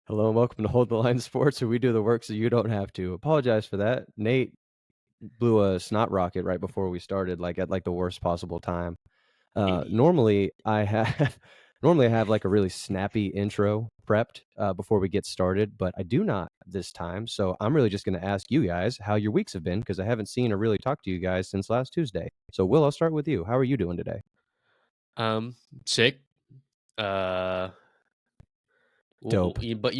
Hello and welcome to Hold the Line Sports, where we do the work so you don't have to. Apologize for that. Nate blew a snot rocket right before we started, like at the worst possible time. Hey. Normally I have normally I have like a really snappy intro prepped before we get started, but I do not this time. So I'm really just going to ask you guys how your weeks have been because I haven't seen or really talked to you guys since last Tuesday. So Will, I'll start with you. How are you doing today? Um, Sick. Uh, Dope. but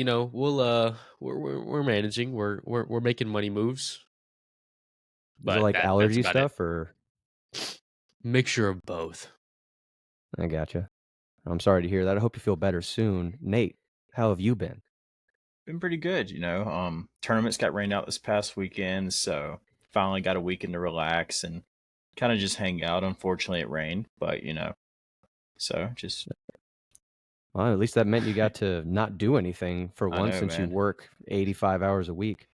we're managing. We're making money moves, Is it but like that's allergy about it. stuff or Mixture of both. I gotcha. I'm sorry to hear that. I hope you feel better soon. Nate, how have you been? Been pretty good. Tournaments got rained out this past weekend, so finally got a weekend to relax and kind of just hang out. Unfortunately, it rained, but so just Well, at least that meant you got to not do anything for I once know, since you man. work 85 hours a week.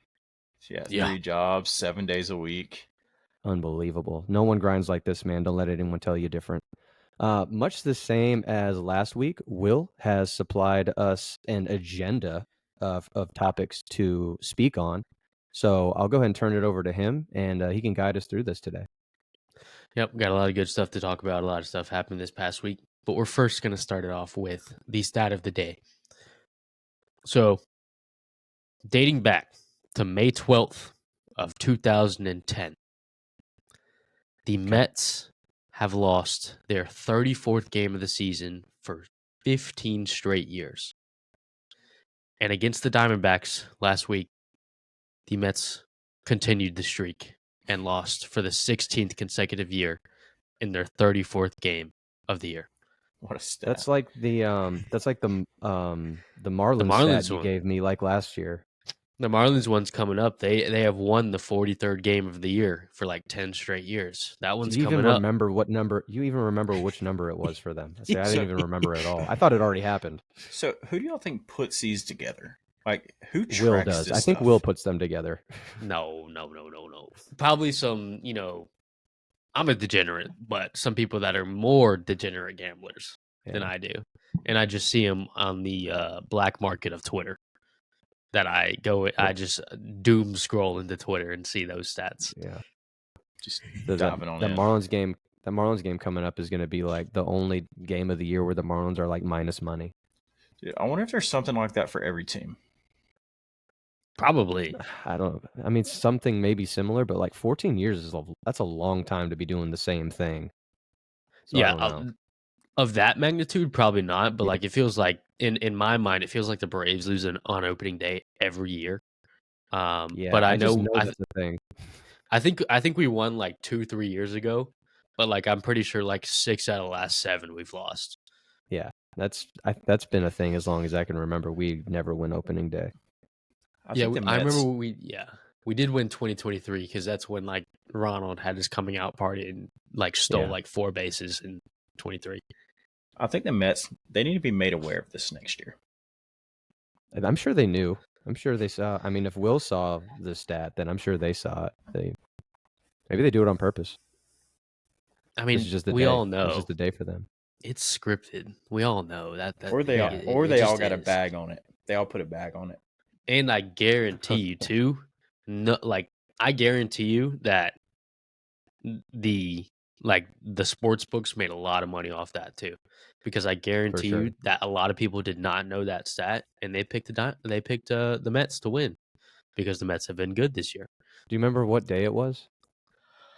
Yeah, Yeah. 3 jobs, 7 days a week. Unbelievable. No one grinds like this, man. Don't let anyone tell you different. Much the same as last week, Will has supplied us an agenda of topics to speak on. So I'll go ahead and turn it over to him, and he can guide us through this today. Yep. Got a lot of good stuff to talk about. A lot of stuff happened this past week, but we're first gonna start it off with the stat of the day. So, dating back to May 12th of 2010, the Okay. Mets have lost their 34th game of the season for 15 straight years. And against the Diamondbacks last week, the Mets continued the streak and lost for the 16th consecutive year in their 34th game of the year. What a stat. That's like the The Marlins stat Marlins you one, gave me like last year. the Marlins one's coming up. They have won the 43rd game of the year for like 10 straight years. That Do one's you even coming up. remember what number? You even remember which number it was for them? I say I didn't So, even remember it at all. I thought it already happened. so who do y'all think puts these together? Like, who Will tracks does. this I think Will stuff? puts them together. No. Probably some, I'm a degenerate, but some people that are more degenerate gamblers than Yeah. I do. And I just see them on the black market of Twitter that I Well, just doom scroll into Twitter and see those stats. yeah. Just The that diving on that in. Marlins game that Marlins game coming up is going to be like the only game of the year where the Marlins are like minus money. Dude, I wonder if there's something like that for every team. Probably. I don't. I mean, something maybe similar, but like 14 years that's a long time to be doing the same thing. So I Yeah, don't know. of that magnitude, probably not. But Yeah. like, it feels like in my mind, it feels like the Braves lose on opening day every year. Yeah. But I I just know know that's the thing. I think we won like 2-3 years ago, but like I'm pretty sure like 6 out of the last 7 we've lost. Yeah. That's been a thing as long as I can remember. We never win opening day. I Yeah, think the I remember Mets. we did win 2023 because that's when like Ronald had his coming out party and like stole Yeah. like 4 bases in 23. I think the Mets. They need to be made aware of this next year. And I'm sure they knew. I'm sure they saw. I mean, if Will saw the stat, then I'm sure they saw it. Maybe they do it on purpose. I This mean, is just the we day. all This is know just the day for them. it's scripted. We all know that Or they it, all, Yeah. it, or it they all just got a is. bag on it. They all put a bag on it. And I guarantee you too, no, like I guarantee you that the the sports books made a lot of money off that too, because I For guarantee sure. you that a lot of people did not know that stat, and they picked the Mets to win because the Mets have been good this year. Do you remember what day it was?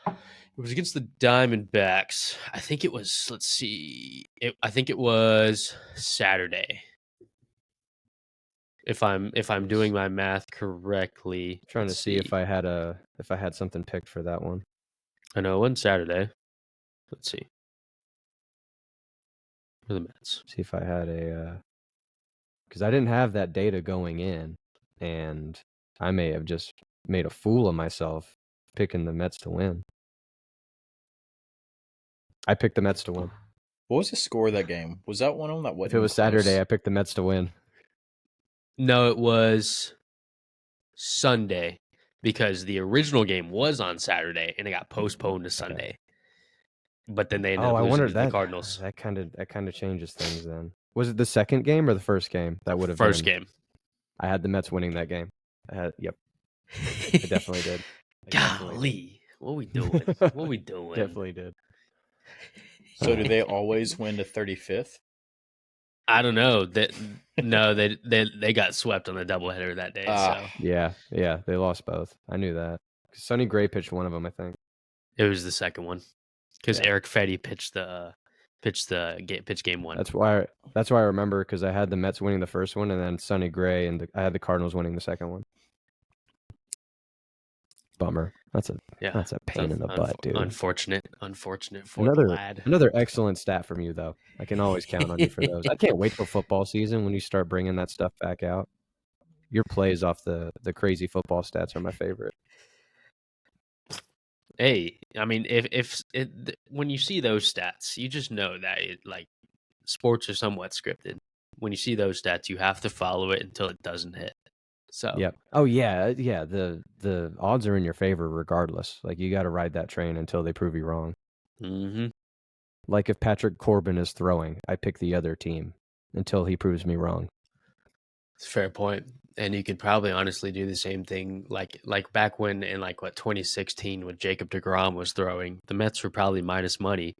It was against the Diamondbacks. I think it was. Let's see. I think it was Saturday. If I'm Let me doing my math correctly, trying to let's see see. if I had something picked for that one. I know it wasn't Saturday. Let's see. For the Mets. See if I had a because I didn't have that data going in, and I may have just made a fool of myself picking the Mets to win. I picked the Mets to win. What was the score of that game? Was that one on that If wasn't it even was Saturday, close? I picked the Mets to win. No, it was Sunday because the original game was on Saturday and it got postponed to Okay. Sunday. But then they ended Oh, up I losing wondered to the that. Cardinals. That kind of changes things then. Was it the second game or the first game? That would have First been game. I had the Mets winning that game. Yep, I definitely did. I definitely did. Golly, what we doing? What we doing? Definitely did. So do they always win the 35th? I don't know. No, they got swept on the doubleheader that day. So Yeah, they lost both. I knew that. Sonny Gray pitched one of them, I think. it was the second one because Yeah. Eric Fetty pitched game one. That's why I remember, because I had the Mets winning the first one, and then Sonny Gray, and I had the Cardinals winning the second one. Bummer. That's a pain in the butt, dude. Unfortunate for the lad. Another excellent stat from you, though. I can always count on you for those. I can't wait till football season when you start bringing that stuff back out. Your plays off the crazy football stats are my favorite. Hey, I mean, when you see those stats, you just know that sports are somewhat scripted. When you see those stats, you have to follow it until it doesn't hit. So Yep. Oh yeah. The odds are in your favor regardless. Like, you got to ride that train until they prove you wrong. Mm-hmm. Like, if Patrick Corbin is throwing, I pick the other team until he proves me wrong. It's a fair point. And you could probably honestly do the same thing like back when in 2016 when Jacob deGrom was throwing, the Mets were probably minus money,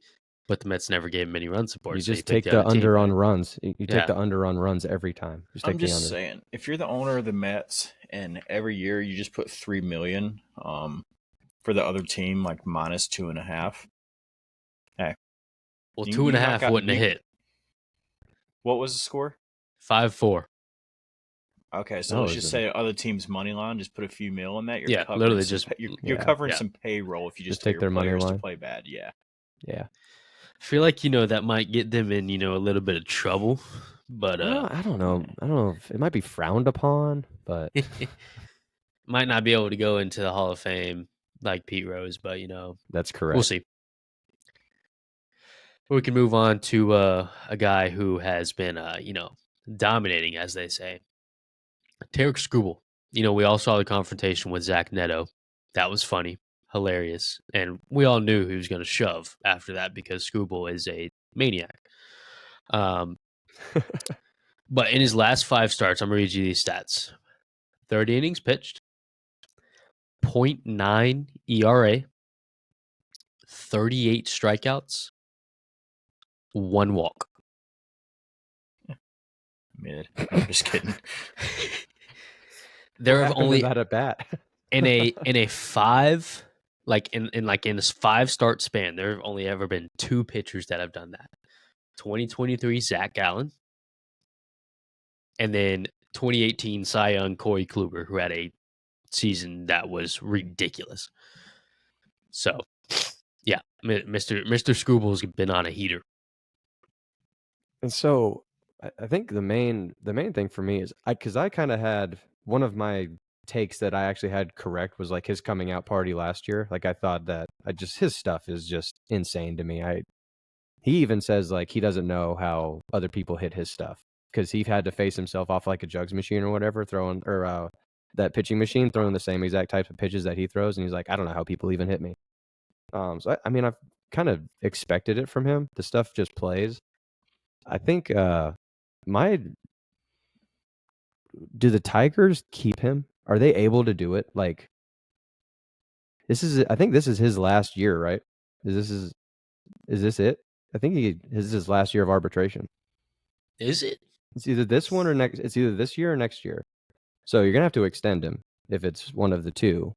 but the Mets never gave him any run support. You so just take the under on runs. You take the under on runs every time. I'm just saying, if you're the owner of the Mets and every year you just put $3 million for the other team, like minus 2.5. Hey, well, 2.5 wouldn't have hit. What was the score? 5-4. Okay, so let's just say other team's money line. Just put a few mil on that. You're literally you're covering some payroll if you just take their money line to play bad. Yeah. Yeah. I feel like that might get them in a little bit of trouble, but I don't know. I don't know if it might be frowned upon, but might not be able to go into the Hall of Fame like Pete Rose. But that's correct. We'll see. We can move on to a guy who has been dominating, as they say. Tarik Skubal. We all saw the confrontation with Zach Neto. That was funny, hilarious, and we all knew he was going to shove after that because Skubal is a maniac. But in his last 5 starts, I'm going to read you these stats. 30 innings pitched, 0.9 ERA, 38 strikeouts, 1 walk. Mid. I'm just kidding. There have only that at bat in a 5 in this 5 start span, there have only ever been 2 pitchers that have done that. 2023 Zach Gallen, and then 2018 Cy Young Corey Kluber, who had a season that was ridiculous. So, yeah, Mr. Skubal's been on a heater. And so I think the main thing for me is because I kind of had one of my takes that I actually had correct was like his coming out party last year. Like, I thought that his stuff is just insane to me. He even says like he doesn't know how other people hit his stuff because he had to face himself off like a jugs machine or whatever, throwing that pitching machine throwing the same exact types of pitches that he throws, and he's like, I don't know how people even hit me. So I mean, I've kind of expected it from him. The stuff just plays. I think do the Tigers keep him? Are they able to do it? Like, I think this is his last year, right? Is this it? I think this is his last year of arbitration. Is it? It's either this one or next. It's either this year or next year. So you're gonna have to extend him if it's one of the two.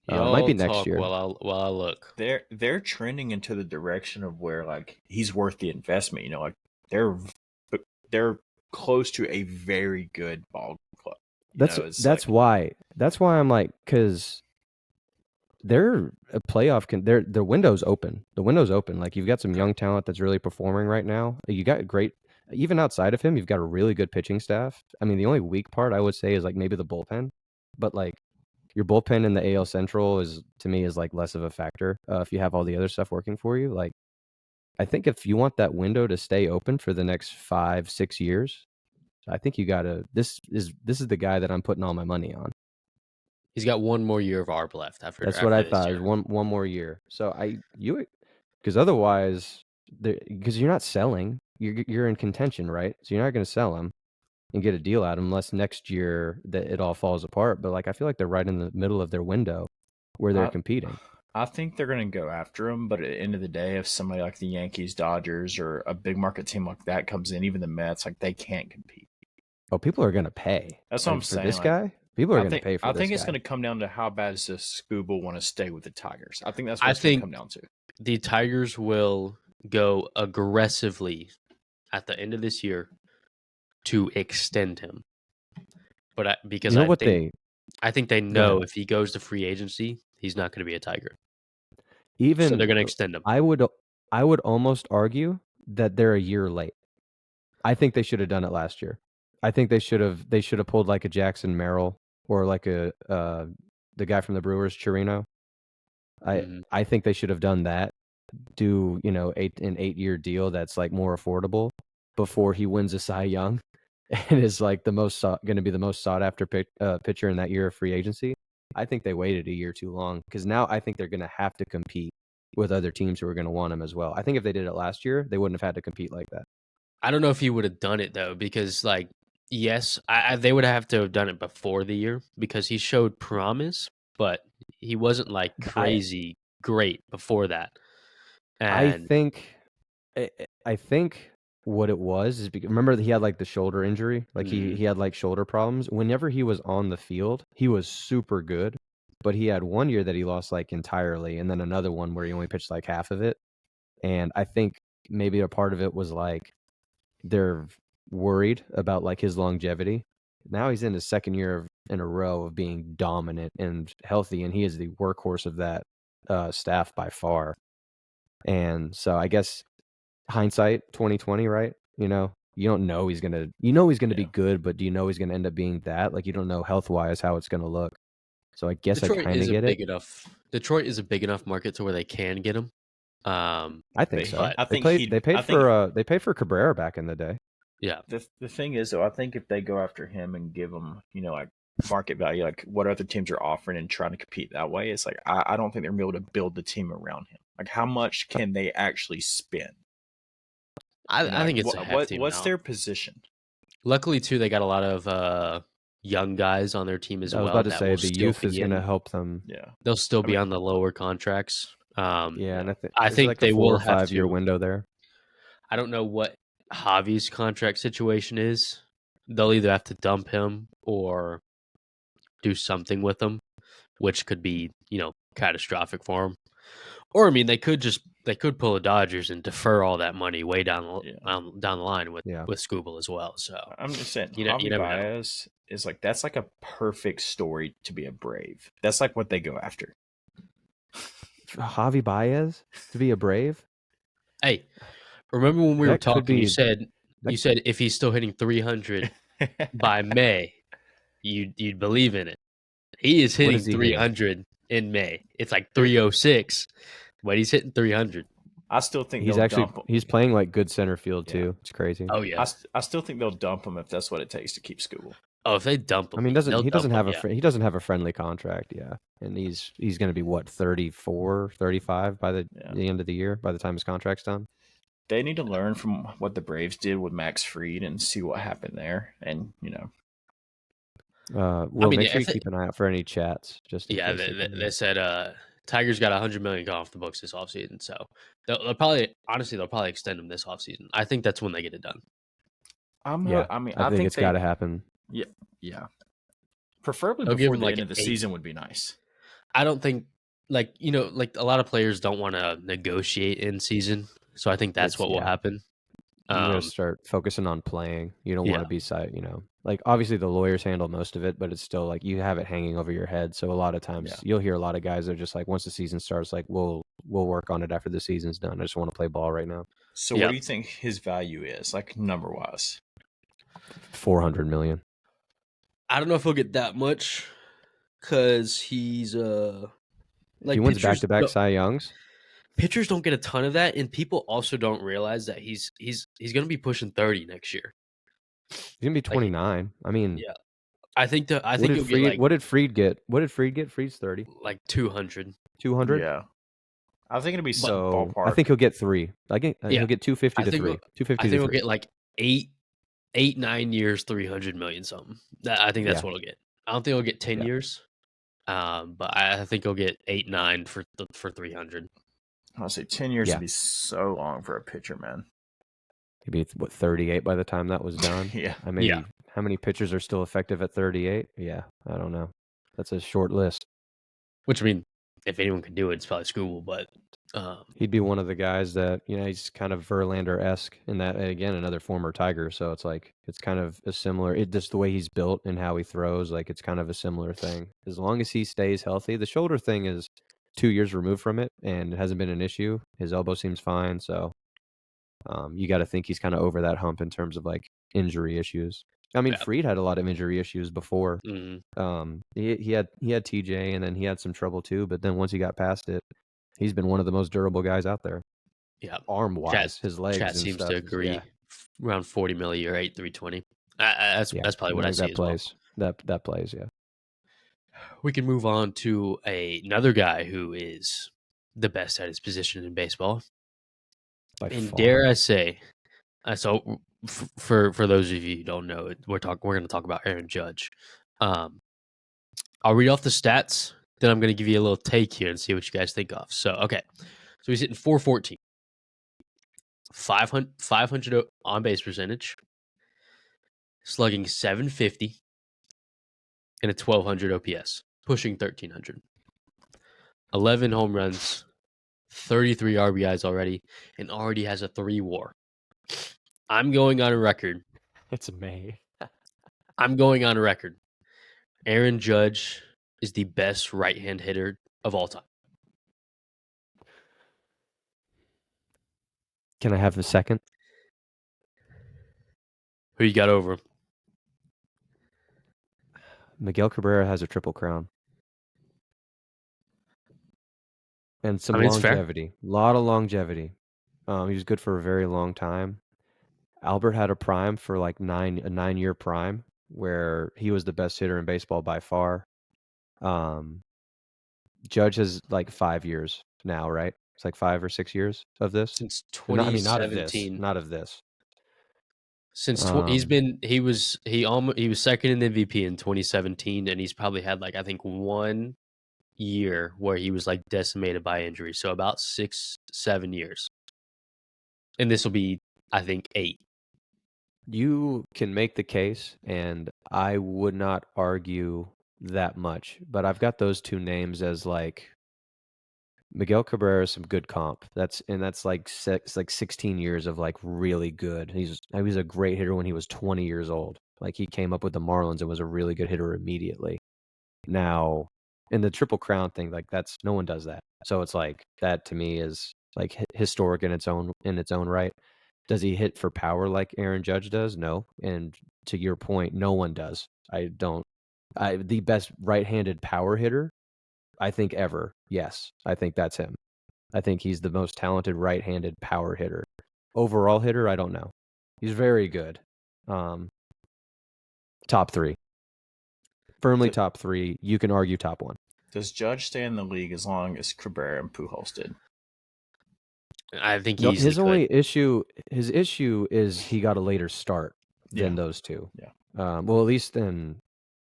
It might be next year. While I look, they're trending into the direction of where like he's worth the investment. Like they're close to a very good ball club. That's why I'm like, because they're a playoff. The window's open. The window's open. Like, you've got some young talent that's really performing right now. You got great. Even outside of him, you've got a really good pitching staff. I mean, the only weak part I would say is like maybe the bullpen, but like your bullpen in the AL Central is like less of a factor if you have all the other stuff working for you. Like, I think if you want that window to stay open for the next 5-6 years, I think you gotta. This is the guy that I'm putting all my money on. He's got 1 more year of ARB left after. That's what I thought. Is one more year. So because otherwise, because you're not selling, you're in contention, right? So you're not going to sell him. and get a deal out of him, unless next year that it all falls apart. But like I feel like they're right in the middle of their window where they're I, competing. I think they're going to go after him, but at the end of the day, if somebody like the Yankees, Dodgers, or a big market team like that comes in, even the Mets, like they can't compete. Oh, people are gonna pay. That's what Like, I'm for saying. this Like, guy, people are gonna pay for I this think it's guy. going to come down to how bad does Scooble want to stay with the Tigers. I think that's what I it's going to think come down to. the Tigers will go aggressively at the end of this year to extend him. But because You know I what think they Go know ahead. if he goes to free agency, he's not going to be a Tiger. So Even they're going to extend him. I would almost argue that they're a year late. I think they should have done it last year. I think they should have pulled like a Jackson Merrill or like a the guy from the Brewers, Chirino. Mhm. I think they should have done that. Do an 8-year deal that's like more affordable before he wins a Cy Young and is like the most going to be the most sought after pitcher in that year of free agency. I think they waited a year too long because now I think they're going to have to compete with other teams who are going to want him as well. I think if they did it last year, they wouldn't have had to compete like that. I don't know if he would have done it though, because like, yes, they would have to have done it before the year because he showed promise, but he wasn't like crazy great before that. I And think what it was is because remember that he had like the shoulder injury, like Mhm. he had like shoulder problems. Whenever he was on the field, he was super good, but he had one year that he lost like entirely, and then another one where he only pitched like half of it. And I think maybe a part of it was like they're worried about like his longevity. Now he's in his second year in a row of being dominant and healthy, and he is the workhorse of that staff by far. And so I guess hindsight 2020, right? You don't know he's gonna be Yeah. good, but do you know he's gonna end up being that? Like you don't know health wise how it's gonna look. So I guess I Detroit kind of is a get it. big enough. Detroit is a big enough market to where they can get him. I think But so. I They think he. I think paid for Cabrera back in the day. Yeah, the thing is though, I think if they go after him and give him, like market value, like what other teams are offering and trying to compete that way, it's like I don't think they're gonna be able to build the team around him. Like how much can they actually spend? I think it's a hefty what's amount. their position? Luckily, too, they got a lot of young guys on their team as I was well about to that say will the still youth is be gonna in. help them. Yeah. They'll still I be mean, on the lower contracts. Yeah, and I there's think like a they 4 will or have 5 year to. window there. I don't know what Javi's contract situation is. They'll either have to dump him or do something with him, which could be catastrophic for him. Or I mean, they could pull the Dodgers and defer all that money way down the line with Yeah. Scooble as well. So I'm just saying, you Javi never know. Baez is like that's like a perfect story to be a Brave. That's like what they go after. Javi Baez to be a Brave? Hey, remember when we were That could talking? You be said that- if he's still hitting 300 by May, you'd believe in it. He is What hitting is he hitting? 300 in May. It's like 306, but he's hitting 300. I still think He's they'll actually dump him. he's playing like good center field Yeah. too. It's crazy. Oh yeah. I still think they'll dump him if that's what it takes to keep Scooble. Oh, if they dump him, I mean, they'll he doesn't dump have him, he doesn't have a friendly contract, yeah. And he's going to be what 34, 35 by the end of the year by the time his contract's done. They need to learn from what the Braves did with Max Fried and see what happened there. And Make sure you keep an eye out for any chats. Just in case they said Tigers got $100 million off the books this offseason, so they'll probably extend them this offseason. I think that's when they get it done. I think it's got to happen. Yeah. Preferably They'll give before him the like end of the 8. season would be nice. I don't think like a lot of players don't want to negotiate in season, so I think that's what will happen. You got to start focusing on playing. You don't want to be like obviously the lawyers handle most of it, but it's still like you have it hanging over your head. So a lot of times you'll hear a lot of guys that are just like once the season starts, like we'll work on it after the season's done. I just want to play ball right now. So what do you think his value is, like number wise? 400 million. I don't know if he'll get that much because he's like he wins back-to-back Cy Youngs. Pitchers don't get a ton of that, and people also don't realize that he's going to be pushing 30 next year. He's gonna be 29. I mean, yeah, I think what did Fried get? What did Fried get? Fried's 30, like 200. 200. Yeah, I think it'll be some so ballpark. I think he'll get 3. I think he'll get 250 to 3. 250 I think he'll get like 8 8-9 years, 300 million something. I think that's Yeah. what he'll get. I don't think he'll get 10 Yeah. years, but I think he'll get 8-9 for 300. I'll say 10 years Yeah. would be so long for a pitcher, man. Maybe 38 by the time that was done. Yeah. Yeah. How many pitchers are still effective at 38? Yeah, I don't know. That's a short list. Which, I mean, if anyone can do it, it's probably Skubal, but He'd be one of the guys that, he's kind of Verlander-esque in that, again, another former Tiger. So it's like, it's kind of a similar, just the way he's built and how he throws, like it's kind of a similar thing. As long as he stays healthy, the shoulder thing is 2 years removed from it and it hasn't been an issue. His elbow seems fine. So you got to think he's kind of over that hump in terms of like injury issues. I mean, Yeah. Fried had a lot of injury issues before. mhm. He had TJ and then he had some trouble too. But then once he got past it, he's been one of the most durable guys out there. Yeah. Arm wise, his legs Chat and seems stuff. to agree. Around 40 mil a year, 320. That's probably what I see that as well. plays. That plays. Yeah. We can move on to another guy who is the best at his position in baseball. By And far. dare I say, so for those of you who don't know, we're going to talk about Aaron Judge. I'll read off the stats, then I'm going to give you a little take here and see what you guys think of. So, okay. So he's hitting 414, 500 on base percentage, slugging 750, and a 1200 OPS, pushing 1300. 11 home runs, 33 RBIs already, and already has a 3 WAR. I'm going on a record. It's May. I'm going on a record. Aaron Judge is the best right-hand hitter of all time. Can I have a second? Who you got over him? Miguel Cabrera has a triple crown. And some I mean, it's fair. longevity. A lot of longevity. He was good for a very long time. Albert had a prime for like a 9-year prime where he was the best hitter in baseball by far. Judge has like 5 years now, right? It's like 5 or 6 years of this. Since Not of 2017. this. Since he was second in the MVP in 2017, and he's probably had like I think 1 year where he was like decimated by injury. So about 6-7 years, and this will be I think 8. You can make the case, and I would not argue that much, but I've got those two names as like Miguel Cabrera is some good comp. That's like 16 years of like really good. He was a great hitter when he was 20 years old. Like he came up with the Marlins and was a really good hitter immediately. Now, in the Triple Crown thing, like that's no one does that. So it's like that to me is like historic in its own right. Does he hit for power like Aaron Judge does? No. And to your point, no one does. The best right-handed power hitter, I think ever. Yes, I think that's him. I think he's the most talented right-handed power hitter. Overall hitter, I don't know. He's very good. Top 3. Firmly top 3. You can argue top 1. Does Judge stay in the league as long as Cabrera and Pujols did? I think his issue is he got a later start than those two. Yeah. Well, at least then,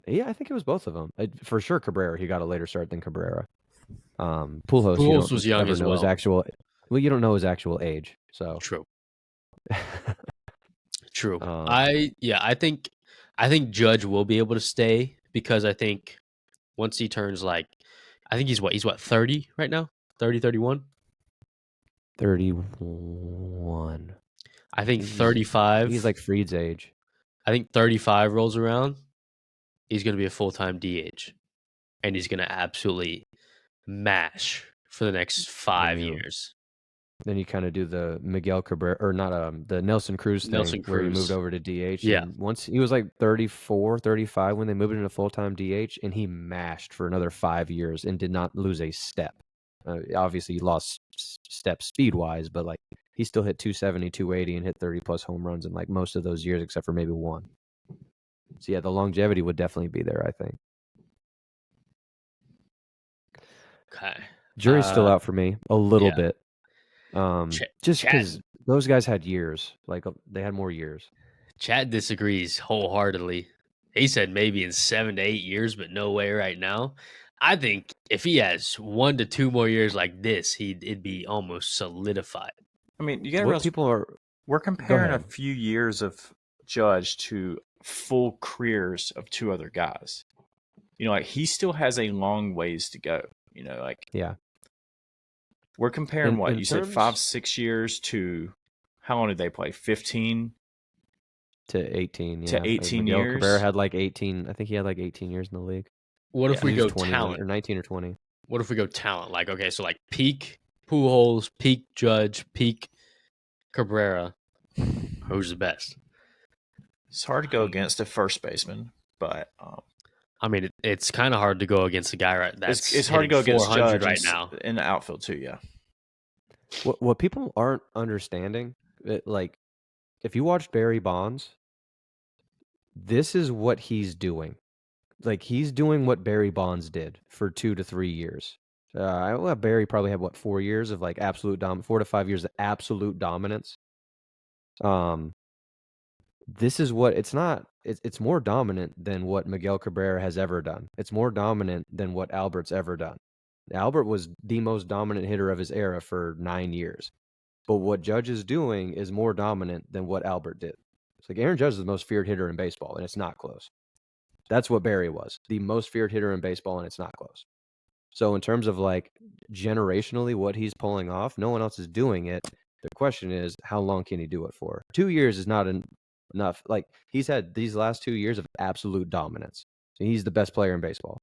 I think it was both of them. For sure, Cabrera, he got a later start than Cabrera. Pujols was young as well. You don't know his actual age, so true. True. I think Judge will be able to stay because I think once he turns like, I think he's 30 right now, 30, 31. 31. I think 35. He's like Fried's age. I think 35 rolls around. He's going to be a full-time DH, and he's going to absolutely mash for the next 5 years. Then you kind of do the Miguel Cabrera, or not the Nelson Cruz thing, where he moved over to DH. Yeah. And once he was like 34, 35 when they moved into full-time DH, and he mashed for another 5 years and did not lose a step. Obviously, he lost steps speed-wise, but like he still hit 270, 280, and hit 30-plus home runs in like most of those years, except for maybe one. So yeah, the longevity would definitely be there, I think. Okay. Jury's still out for me a little bit. Just because those guys had years. Like they had more years. Chad disagrees wholeheartedly. He said maybe in 7 to 8 years, but no way right now. I think if he has 1 to 2 more years like this, it'd be almost solidified. I mean, you gotta What realize people are we're comparing a ahead. few years of Judge to full careers of two other guys. You know, like he still has a long ways to go. You know, like Yeah. we're comparing what In you said terms 5-6 years to how long did they play? 15 to 18, to yeah. 18 Miguel Cabrera years. had like 18. I think he had like 18 years in the league. What if Yeah. we He was go 20 talent? or 19 or 20. What if we go talent? Like, okay, so like peak Pujols, peak Judge, peak Cabrera. Who's the best? It's hard to go against a first baseman, but I mean, it's kind of hard to go against a guy that's it's hard to hitting go against 400 Judge right now. in the outfield too. Yeah, What people aren't understanding, like if you watch Barry Bonds, this is what he's doing. Like he's doing what Barry Bonds did for 2 to 3 years. Barry probably had 4 years of like 4 to 5 years of absolute dominance. This is what it's more dominant than what Miguel Cabrera has ever done. It's more dominant than what Albert's ever done. Albert was the most dominant hitter of his era for 9 years. But what Judge is doing is more dominant than what Albert did. It's like Aaron Judge is the most feared hitter in baseball, and it's not close. That's what Barry was, the most feared hitter in baseball, and it's not close. So in terms of like generationally what he's pulling off, no one else is doing it. The question is, how long can he do it for? 2 years is not enough. Like he's had these last 2 years of absolute dominance. So he's the best player in baseball.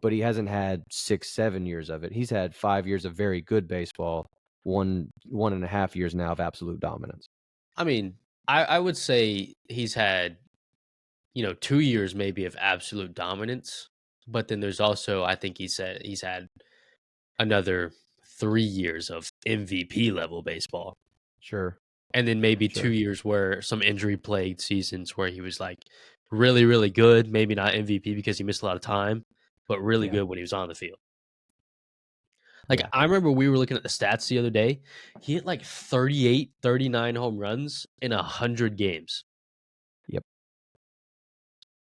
But he hasn't had 6-7 years of it. He's had 5 years of very good baseball, 1.5 years now of absolute dominance. I mean, I would say he's had, 2 years maybe of absolute dominance, but then there's also, I think he's had another 3 years of MVP level baseball. Sure. And then maybe 2 years where some injury plagued seasons where he was like really, really good, maybe not MVP because he missed a lot of time, but really good when he was on the field. Like I remember we were looking at the stats the other day. He hit like 38, 39 home runs in 100 games. Yep.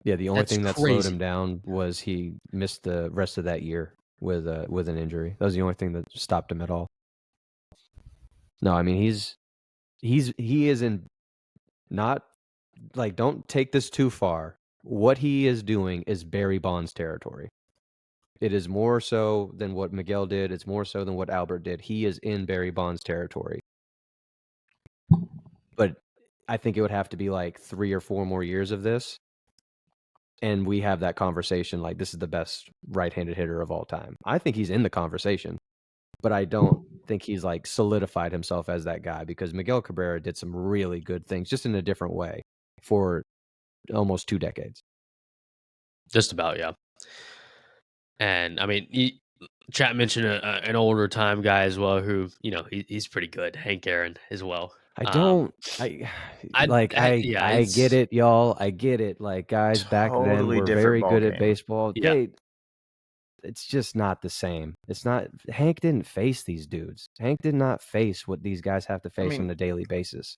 Yeah, the only That's thing that slowed crazy. him down was he missed the rest of that year with an injury. That was the only thing that stopped him at all. No, I mean he is in not like don't take this too far. What he is doing is Barry Bonds territory. It is more so than what Miguel did. It's more so than what Albert did. He is in Barry Bonds territory. But I think it would have to be like 3 or 4 more years of this. And we have that conversation like this is the best right-handed hitter of all time. I think he's in the conversation, but I don't think he's like solidified himself as that guy because Miguel Cabrera did some really good things just in a different way for almost 2 decades. Just about, yeah. And I mean, Chat mentioned an older time guy as well who, he's pretty good. Hank Aaron as well. I get it, y'all. I get it. Like guys back then Totally were different very ball good at game. baseball. Yeah. It's just not the same. It's not. Hank didn't face these dudes. Hank did not face what these guys have to face on a daily basis.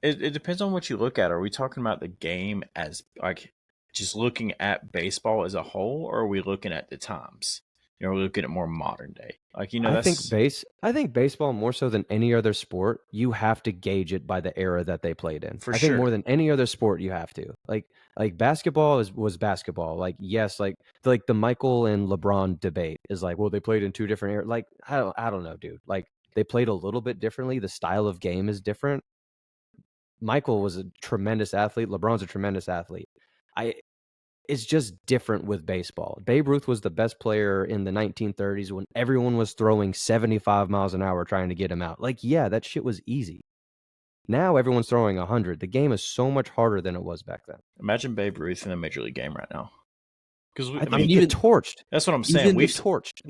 It depends on what you look at. Are we talking about the game as like just looking at baseball as a whole, or are we looking at the times? We're looking at more modern day. Like I think baseball more so than any other sport, you have to gauge it by the era that they played in. For I think sure. more than any other sport, you have to. Like basketball was basketball. Like yes, like the Michael and LeBron debate is like, well, they played in 2 different eras. Like I don't know, dude. Like they played a little bit differently. The style of game is different. Michael was a tremendous athlete. LeBron's a tremendous athlete. It's just different with baseball. Babe Ruth was the best player in the 1930s when everyone was throwing 75 miles an hour trying to get him out. Like, yeah, that shit was easy. Now everyone's throwing 100. The game is so much harder than it was back then. Imagine Babe Ruth in the major league game right now. Because I think you get torched. That's what I'm saying. We've seen torched.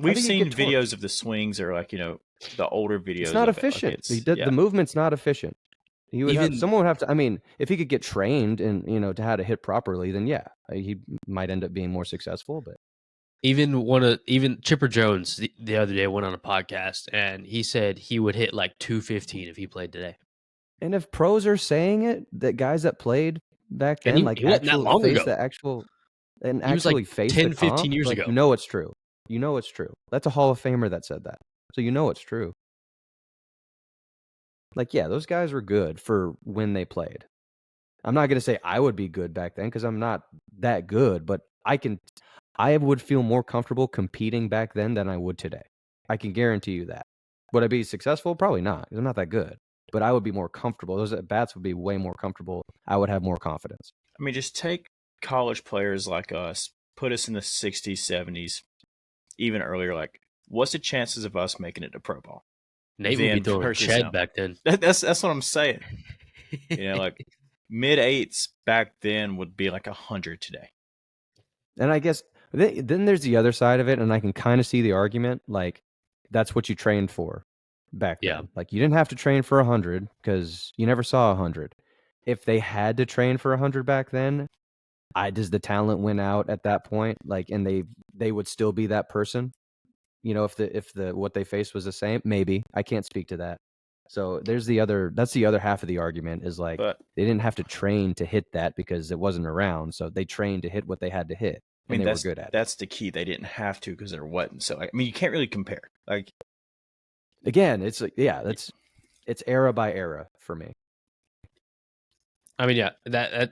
videos of the swings or like the older videos. It's not efficient. The movement's not efficient. Someone would have to. I mean, if he could get trained and to how to hit properly, then yeah, he might end up being more successful. But even Chipper Jones the other day went on a podcast and he said he would hit like 215 if he played today. And if pros are saying it, that guys that played back And then, he like wasn't that actual long face ago. the actual and He was like actually face the 10, 15 comp, years like ago. you know it's true. You know it's true. That's a Hall of Famer that said that. So you know it's true. Like, yeah, those guys were good for when they played. I'm not gonna say I would be good back then because I'm not that good, but I would feel more comfortable competing back then than I would today. I can guarantee you that. Would I be successful? Probably not, 'cause I'm not that good. But I would be more comfortable. Those at bats would be way more comfortable. I would have more confidence. I mean, just take college players like us, put us in the 60s, 70s, even earlier. Like, what's the chances of us making it to pro ball? Nate would be Then throwing versus Ched now. back then. That's what I'm saying. Like mid eights back then would be like 100 today. And I guess then there's the other side of it, and I can kind of see the argument. Like, that's what you trained for back then. Yeah. Like, you didn't have to train for 100 because you never saw 100. If they had to train for 100 back then, does the talent win out at that point? Like, and they would still be that person. If the what they faced was the same, maybe. I can't speak to that. So that's the other half of the argument is like But they didn't have to train to hit that because it wasn't around. So they trained to hit what they had to hit, I and mean, they were good at it. that's the key. They didn't have to because they're wasn't. So I mean, you can't really compare. Like, Again, it's like, yeah, it's era by era for me. I mean, yeah,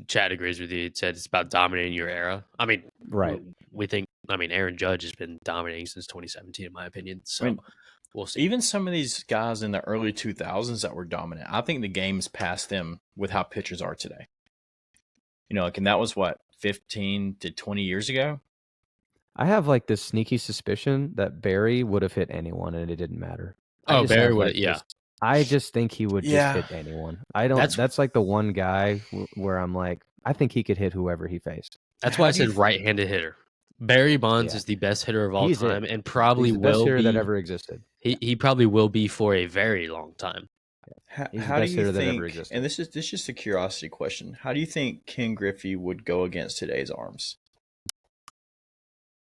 Chad agrees with you. It said it's about dominating your era. I mean, Right. we think. I mean, Aaron Judge has been dominating since 2017, in my opinion. So I mean, we'll see. even some of these guys in the early 2000s that were dominant, I think the game's past them with how pitchers are today. And that was what 15 to 20 years ago. I have like this sneaky suspicion that Barry would have hit anyone and it didn't matter. Oh, Barry would, yeah. I just think he would just Yeah. hit anyone. That's like the one guy where I'm like, I think he could hit whoever he faced. That's How why I do you said right-handed hitter. Barry Bonds Yeah. is the best hitter of all He's time, it. and probably He's the best will hitter be. that ever existed. He probably will be for a very long time. He's the How do best you hitter that ever think? existed. And this is just a curiosity question. How do you think Ken Griffey would go against today's arms?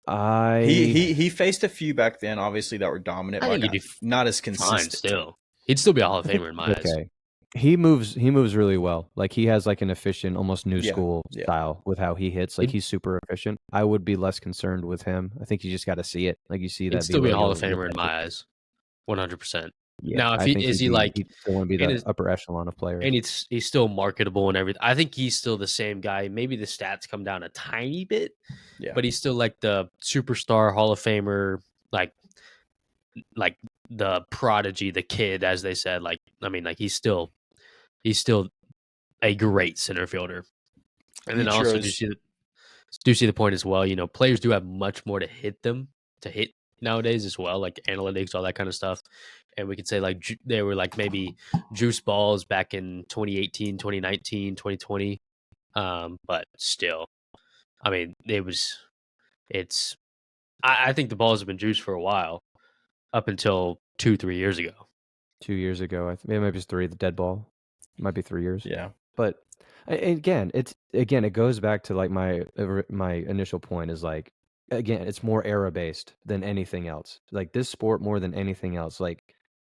He faced a few back then, obviously, that were dominant, I but think he'd be not as fine consistent. still. He'd still be a Hall of Famer in my eyes. Okay. He moves really well. Like, he has like an efficient, almost new school style with how he hits. Like, he's super efficient. I would be less concerned with him. I think you just got to see it. Like, you see that. He'd still be a Hall of Famer in my eyes, 100%. Yeah, now, if I he think is, he'd he be- like, he'd still want to be and the his- upper echelon of players. and he's still marketable and everything. I think he's still the same guy. Maybe the stats come down a tiny bit, Yeah. but he's still like the superstar Hall of Famer, like the prodigy, the kid, as they said. Like, I mean, like he's still a great center fielder. And then also do see the point as well. Players do have much more to hit nowadays as well, like analytics, all that kind of stuff. And we could say like they were like maybe juice balls back in 2018, 2019, 2020. But still, I mean, I think the balls have been juiced for a while, up until 2-3 years ago. 2 years ago, I think maybe it was 3. The dead ball might be 3 years. Yeah. But again, it goes back to like my initial point is like, again, it's more era based than anything else. Like, this sport more than anything else. Like,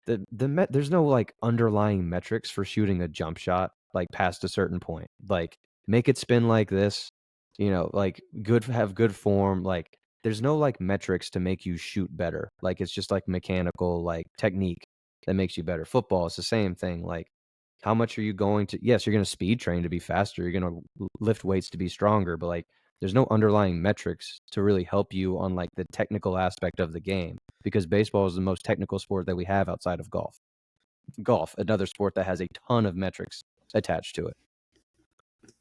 there's no like underlying metrics for shooting a jump shot like past a certain point. Like, make it spin like this, like have good form. Like, there's no like metrics to make you shoot better. Like, it's just like mechanical like technique that makes you better. Football, it's the same thing. Like, how much are you going to? Yes, you're going to speed train to be faster. You're going to lift weights to be stronger, but like, there's no underlying metrics to really help you on like the technical aspect of the game, because baseball is the most technical sport that we have outside of golf. Golf, another sport that has a ton of metrics attached to it.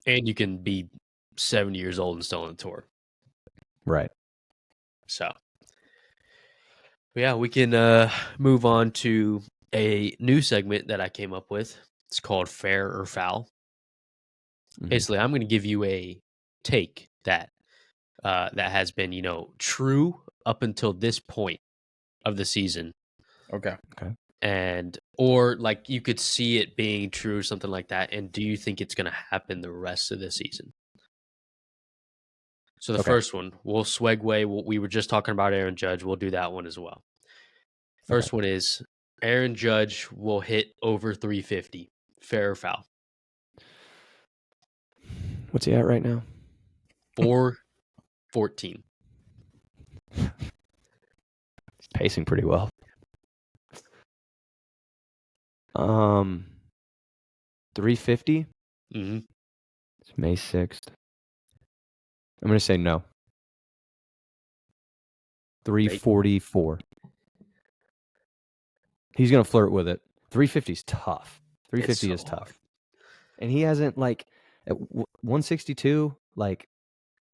And you can be 70 years old and still on the tour. Right. So, yeah, we can move on to a new segment that I came up with. It's called Fair or Foul. Mhm. Basically, I'm going to give you a take that has been, true up until this point of the season, Okay. or like you could see it being true, something like that. And do you think it's going to happen the rest of the season? So the first one, we'll segue. We were just talking about Aaron Judge. We'll do that one as well. First one is Aaron Judge will hit over 350 Fair or foul? What's he at right now? 4-14. He's pacing pretty well. 350. Mm-hmm. It's May 6th. I'm gonna say no. 344. He's gonna flirt with it. 350 is tough. 350 is tough. And he hasn't like at 162. Like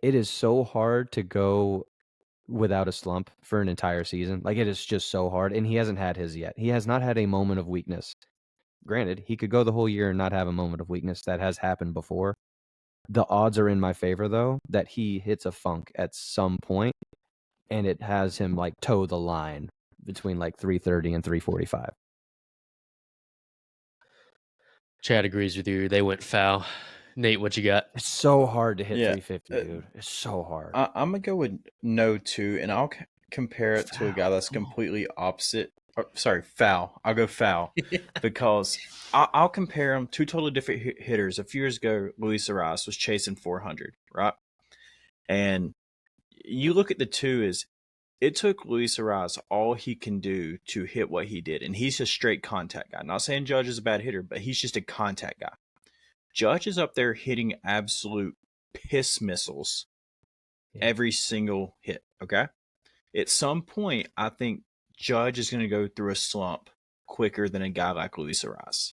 it is so hard to go without a slump for an entire season. Like it is just so hard, and he hasn't had his yet. He has not had a moment of weakness. Granted, he could go the whole year and not have a moment of weakness. That has happened before. The odds are in my favor, though, that he hits a funk at some point, and it has him like toe the line between like 330 and 345. Chad agrees with you. They went foul. Nate, what you got? It's so hard to hit Yeah, 350, dude. It's so hard. I'm gonna go with no too, and I'll compare it to a guy that's completely opposite. Sorry, foul. I'll go foul because I'll compare them. Two totally different hitters. A few years ago, Luis Arraez was chasing 400, right? And you look at the two is it took Luis Arraez all he can do to hit what he did, and he's a straight contact guy. Not saying Judge is a bad hitter, but he's just a contact guy. Judge is up there hitting absolute piss missiles every single hit. Okay. At some point, I think Judge is going to go through a slump quicker than a guy like Luis Arraez.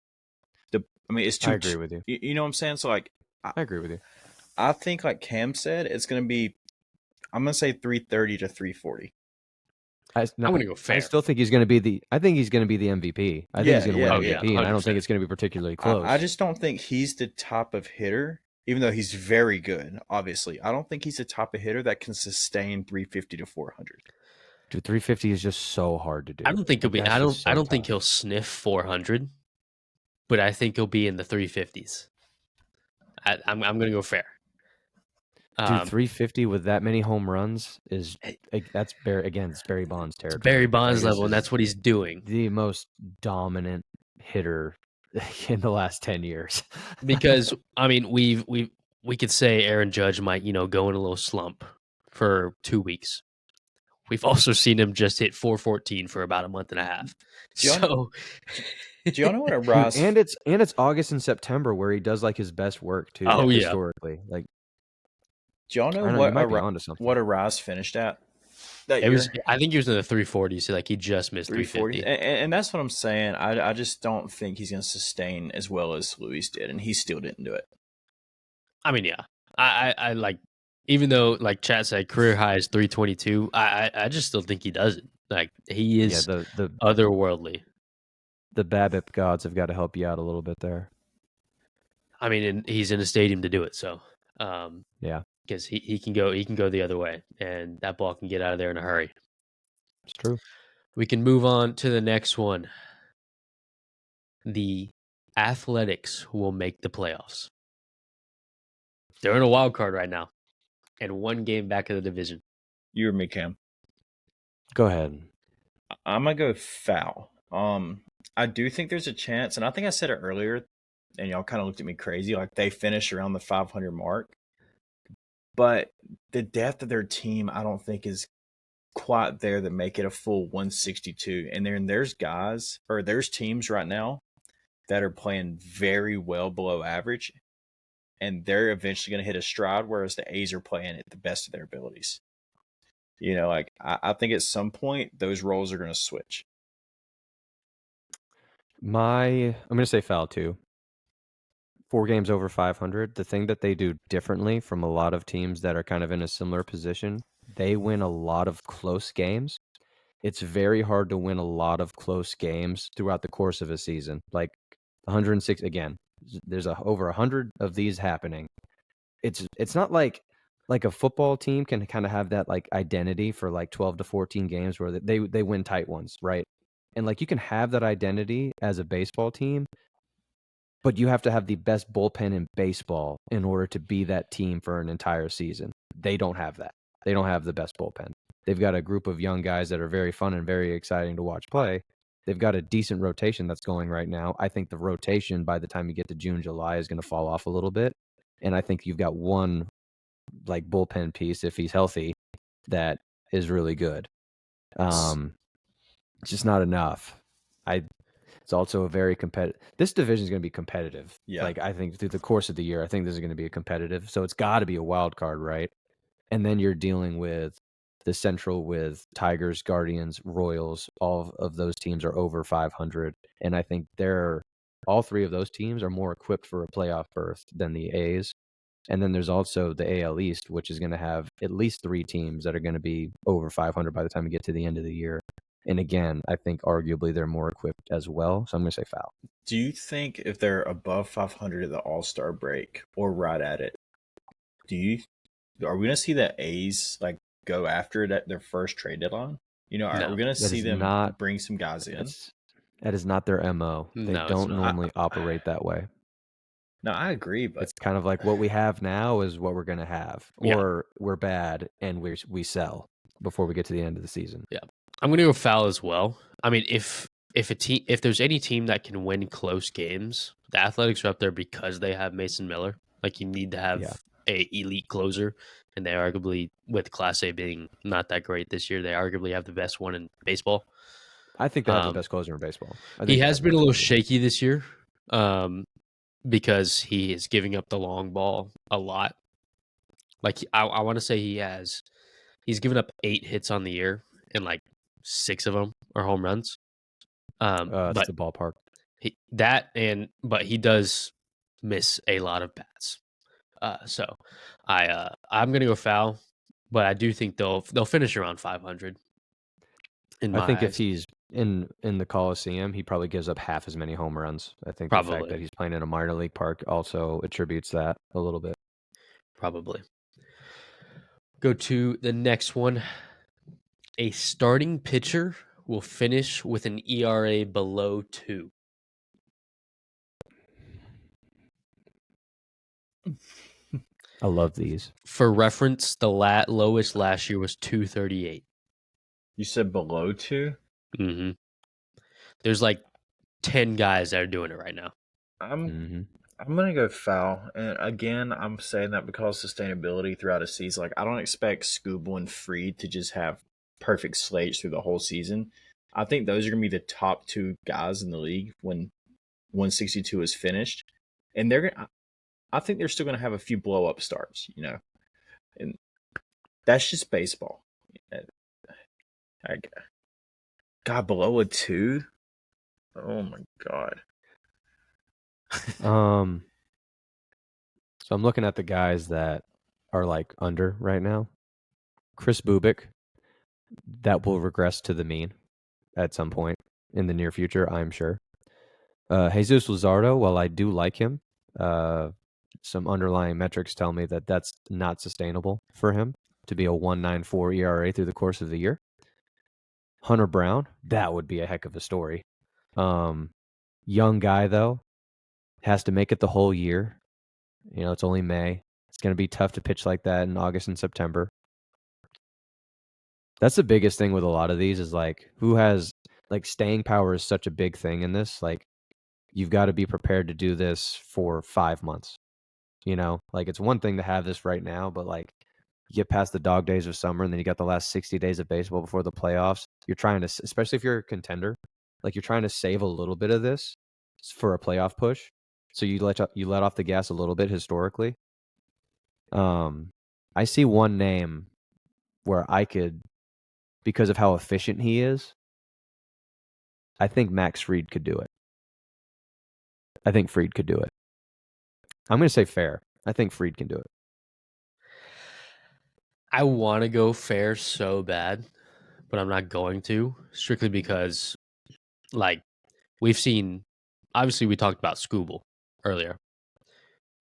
It's too. I agree with you. You know what I'm saying? So, like, I agree with you. I think, like Cam said, it's going to be. I'm going to say 330 to 340. I'm going to go fair. I still think he's going to be the. I think he's going to be the MVP. I think he's going to win MVP, and I don't think it's going to be particularly close. I just don't think he's the type of hitter. Even though he's very good, obviously, I don't think he's the type of hitter that can sustain 350 to 400. Dude, 350 is just so hard to do. I don't think he'll be. I don't think he'll sniff 400, but I think he'll be in the 350s. I'm going to go fair. Dude, 350 with that many home runs is that's it's Barry Bonds territory. It's Barry Bonds level, and that's what he's doing. The most dominant hitter in the last 10 years. Because I mean, we could say Aaron Judge might go in a little slump for 2 weeks. We've also seen him just hit 414 for about a month and a half. Do y'all know what a Ross? And it's August and September where he does like his best work too. Oh, yeah. Historically, like. Do y'all know what a Ross finished at? I think he was in the 340s. So like he just missed 350. And that's what I'm saying. I just don't think he's going to sustain as well as Luis did, and he still didn't do it. I mean, yeah, I like, even though like Chad said, career high is 322. I just still think he does it. Like he is the otherworldly. The BABIP gods have got to help you out a little bit there. I mean, and he's in a stadium to do it, so yeah. Because he can go the other way, and that ball can get out of there in a hurry. It's true. We can move on to the next one. The Athletics will make the playoffs. They're in a wild card right now, and 1 game back of the division. You or me, Cam? Go ahead. I'm gonna go foul. I do think there's a chance, and I think I said it earlier, and y'all kind of looked at me crazy, like they finish around the 500 mark. But the depth of their team, I don't think is quite there to make it a full 162. And then there's teams right now that are playing very well below average, and they're eventually going to hit a stride, whereas the A's are playing at the best of their abilities. Like I think at some point those roles are going to switch. I'm going to say foul too. 4 games over 500. The thing that they do differently from a lot of teams that are kind of in a similar position, they win a lot of close games. It's very hard to win a lot of close games throughout the course of a season. Like 106 again. There's over 100 of these happening. It's not like a football team can kind of have that like identity for like 12 to 14 games where they win tight ones, right? And like you can have that identity as a baseball team, but you have to have the best bullpen in baseball in order to be that team for an entire season. They don't have that. They don't have the best bullpen. They've got a group of young guys that are very fun and very exciting to watch play, They've got a decent rotation that's going right now. I think the rotation by the time you get to June, July is going to fall off a little bit. And I think you've got one like bullpen piece, if he's healthy, that is really good. It's just not enough. It's also a very competitive. This division is going to be competitive. Yeah. Like I think through the course of the year, I think this is going to be a competitive. So it's got to be a wild card, right? And then you're dealing with the Central with Tigers, Guardians, Royals. All of those teams are over 500, and I think all three of those teams are more equipped for a playoff berth than the A's. And then there's also the AL East, which is going to have at least 3 teams that are going to be over 500 by the time we get to the end of the year. And again, I think arguably they're more equipped as well. So I'm going to say foul. Do you think if they're above 500 at the All-Star break or right at it, are we going to see the A's like go after it at their first trade deadline? You know, are No, we going to that see is them not- bring some guys in? That is not their MO. They No, it's don't not. normally operate that way. No, I agree, but It's kind of like what we have now is what we're going to have, Yeah. or we're bad and we sell before we get to the end of the season. I'm going to go foul as well. I mean, if there's any team that can win close games, the Athletics are up there because they have Mason Miller. Like you need to have Yeah. a elite closer, and they arguably, with Class A being not that great this year, they arguably have the best one in baseball. I think they have the best closer in baseball. I think He they has have been the a best little closer. shaky this year, because he is giving up the long ball a lot. Like I want to say he's given up 8 hits on the year, and like 6 of them are home runs. It's But the ballpark. but he does miss a lot of bats. So I'm gonna go foul, but I do think they'll finish around 500. In my I think if eyes. he's in the Coliseum, he probably gives up half as many home runs. I think the fact Probably. that he's playing in a minor league park also attributes that a little bit. Probably. Go to the next one. A starting pitcher will finish with an ERA below 2. I love these. For reference, the lowest last year was 238. you said below 2? Mm-hmm. There's like 10 guys that are doing it right now. I'm gonna go foul, and again, I'm saying that because sustainability throughout a season. Like I don't expect Scooble and Freed to just have perfect slates through the whole season. I think those are gonna be the top 2 guys in the league when 162 is finished, and I think they're still gonna have a few blow up starts, you know, and that's just baseball. God, below a 2. Oh my god. So I'm looking at the guys that are like under right now. Chris Bubik, that will regress to the mean at some point in the near future, I'm sure. Jesus Luzardo, while I do like him, some underlying metrics tell me that that's not sustainable for him to be a 1.94 ERA through the course of the year. Hunter Brown, that would be a heck of a story. Young guy, though, has to make it the whole year. You know, it's only May. It's going to be tough to pitch like that in August and September. That's the biggest thing with a lot of these is like who has like staying power is such a big thing in this. Like you've got to be prepared to do this for 5 months. You know, like it's one thing to have this right now, but like you get past the dog days of summer and then you got the last 60 days of baseball before the playoffs. You're trying to, especially if you're a contender, like you're trying to save a little bit of this for a playoff push. So you let off the gas a little bit historically. I see one name where I could, because of how efficient he is, I think Max Fried could do it. I think Fried could do it. I'm going to say fair. I think Fried can do it. I want to go fair so bad, but I'm not going to, strictly because, like, we've seen, obviously, we talked about Scooble earlier.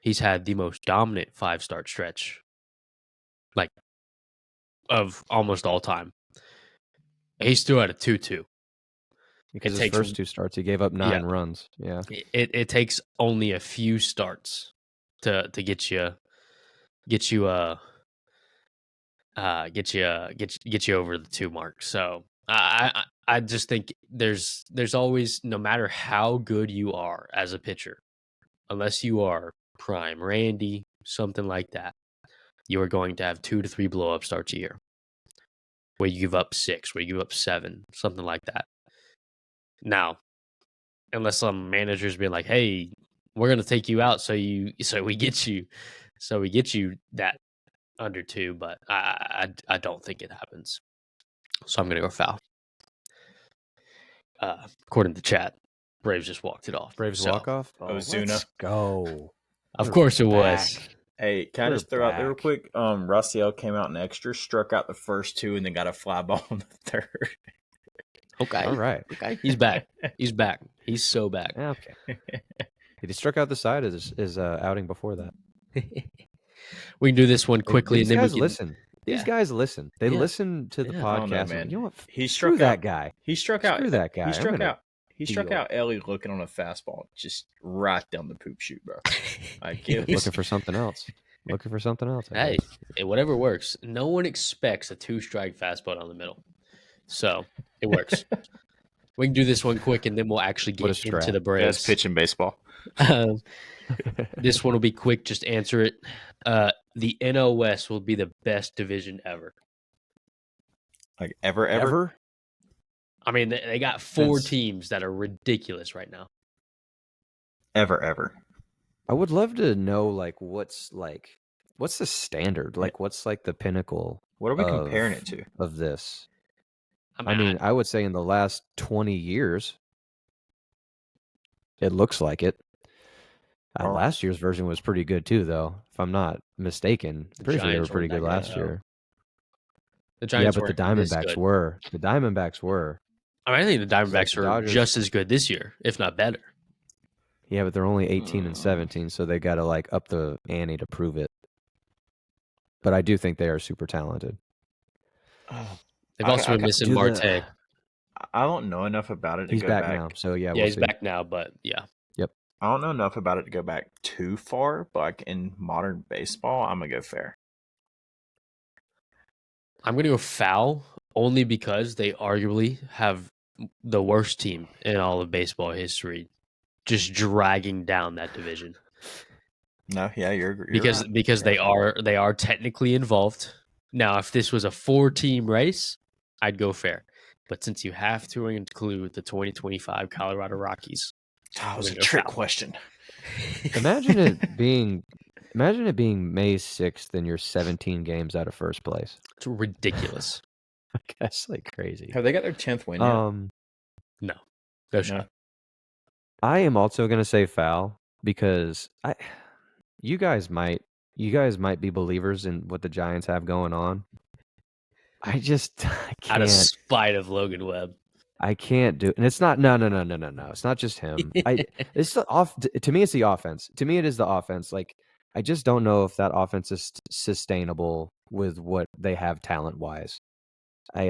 He's had the most dominant 5-start stretch, like, of almost all time. He's still at a 2-2. Because It his takes- first 2 starts, he gave up 9 runs. Yeah. It takes only a few starts to get you over the 2 mark. So I just think there's always, no matter how good you are as a pitcher, unless you are prime Randy, something like that, you are going to have 2 to 3 blow up starts a year, where you give up 6, where you give up 7, something like that. Now, unless some manager's being like, "Hey, we're gonna take you out, so we get you that under 2," but I don't think it happens. So I'm gonna go foul. According to chat, Braves just walked it off. Braves So, walk off. Ozuna. Let's go. Of We're course it was. back. Hey, can I We're just throw out there real back. quick? Russiel came out in extra, struck out the first 2, and then got a fly ball in the third. Okay. All right. Okay. He's back. He's back. He's so back. Yeah, okay. He struck out the side of his outing before that. We can do this one quickly, These and then guys we can listen. These yeah. guys listen. They Yeah. listen to the Yeah. I don't know, podcast. man. You know what? He Screw struck that out. guy. He struck out. Screw that guy. He struck I'm gonna out. He struck deal. out Ellie looking on a fastball, just right down the poop chute, bro. Like it was, Looking for something else. Looking for something else. I Hey, guess. whatever works. No one expects a 2-strike fastball down the middle, so it works. We can do this one quick, and then we'll actually What a get into strat. the Braves. best pitch in baseball. This one will be quick. Just answer it. The NL West will be the best division ever. Like ever. Ever? I mean, they got 4 That's- teams that are ridiculous right now. Ever. I would love to know what's the standard? Like what's like the pinnacle What are we of- comparing it to? of this? I I mean, mean, I would say in the last 20 years, it looks like it. All right. Last year's version was pretty good too, though. If I'm not mistaken, The pretty sure they were Giants pretty weren't that good good, last though. year. the Yeah, Giants but the weren't this Diamondbacks good. were. The Diamondbacks were. I mean, I think the Diamondbacks the are Dodgers- just as good this year, if not better. Yeah, but they're only 18 and 17, so they got to up the ante to prove it. But I do think they are super talented. They've also been missing Marte. I don't know enough about it to He's go back back. now, so yeah, Yeah, we'll he's see. back now, but yeah. I don't know enough about it to go back too far, but like in modern baseball, I'm gonna go fair. I'm going to go foul only because they arguably have the worst team in all of baseball history, just dragging down that division. No, yeah, you're because right. because they are technically involved. Now, if this was a 4-team race, I'd go fair. But since you have to include the 2025 Colorado Rockies, That was a We're gonna go trick foul. question. Imagine it being May 6th and you're 17 games out of first place. it's ridiculous. That's crazy. Have they got their 10th win yet? No, go shot. No. I am also gonna say foul because you guys might be believers in what the Giants have going on. I Out of can't. spite of Logan Webb. I can't do, and it's not. No. It's not just him. It's the off. To me, it's the offense. To me, it is the offense. Like I just don't know if that offense is sustainable with what they have talent wise. I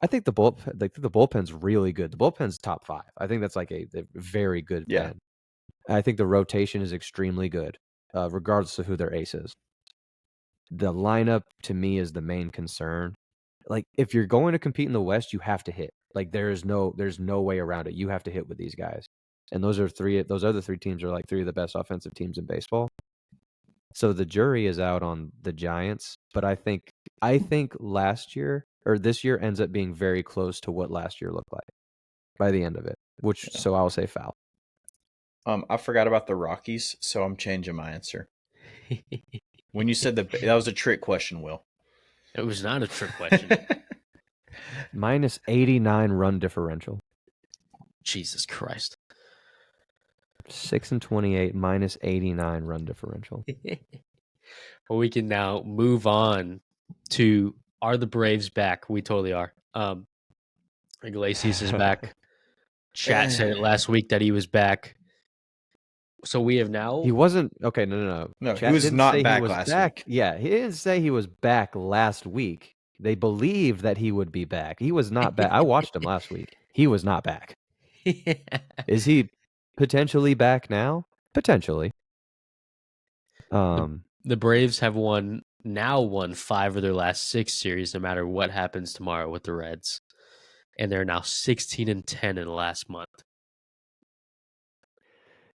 think the bullpen's really good. The bullpen's top 5. I think that's like a very good Yeah. pen. I think the rotation is extremely good, regardless of who their ace is. The lineup to me is the main concern. Like if you're going to compete in the West, you have to hit. Like there's no way around it. You have to hit with these guys. And those other 3 teams are like 3 of the best offensive teams in baseball. So the jury is out on the Giants, but I think last year or this year ends up being very close to what last year looked like by the end of it. So I'll say foul. I forgot about the Rockies, so I'm changing my answer. When you said that was a trick question, Will. It was not a trick question. Minus 89 run differential. Jesus Christ. 6 and 28 minus 89 run differential. Well, we can now move on to, are the Braves back? We totally are. Iglesias is back. Chat said it last week that he was back. So we have now. He wasn't okay. No. No, he Chat was didn't not say he back was last back. week. Yeah, he didn't say he was back last week. They believed that he would be back. He was not back. I watched him last week. He was not back. Is he potentially back now? Potentially. The Braves have won 5 of their last 6 series, no matter what happens tomorrow with the Reds. and they're now 16-10 in the last month.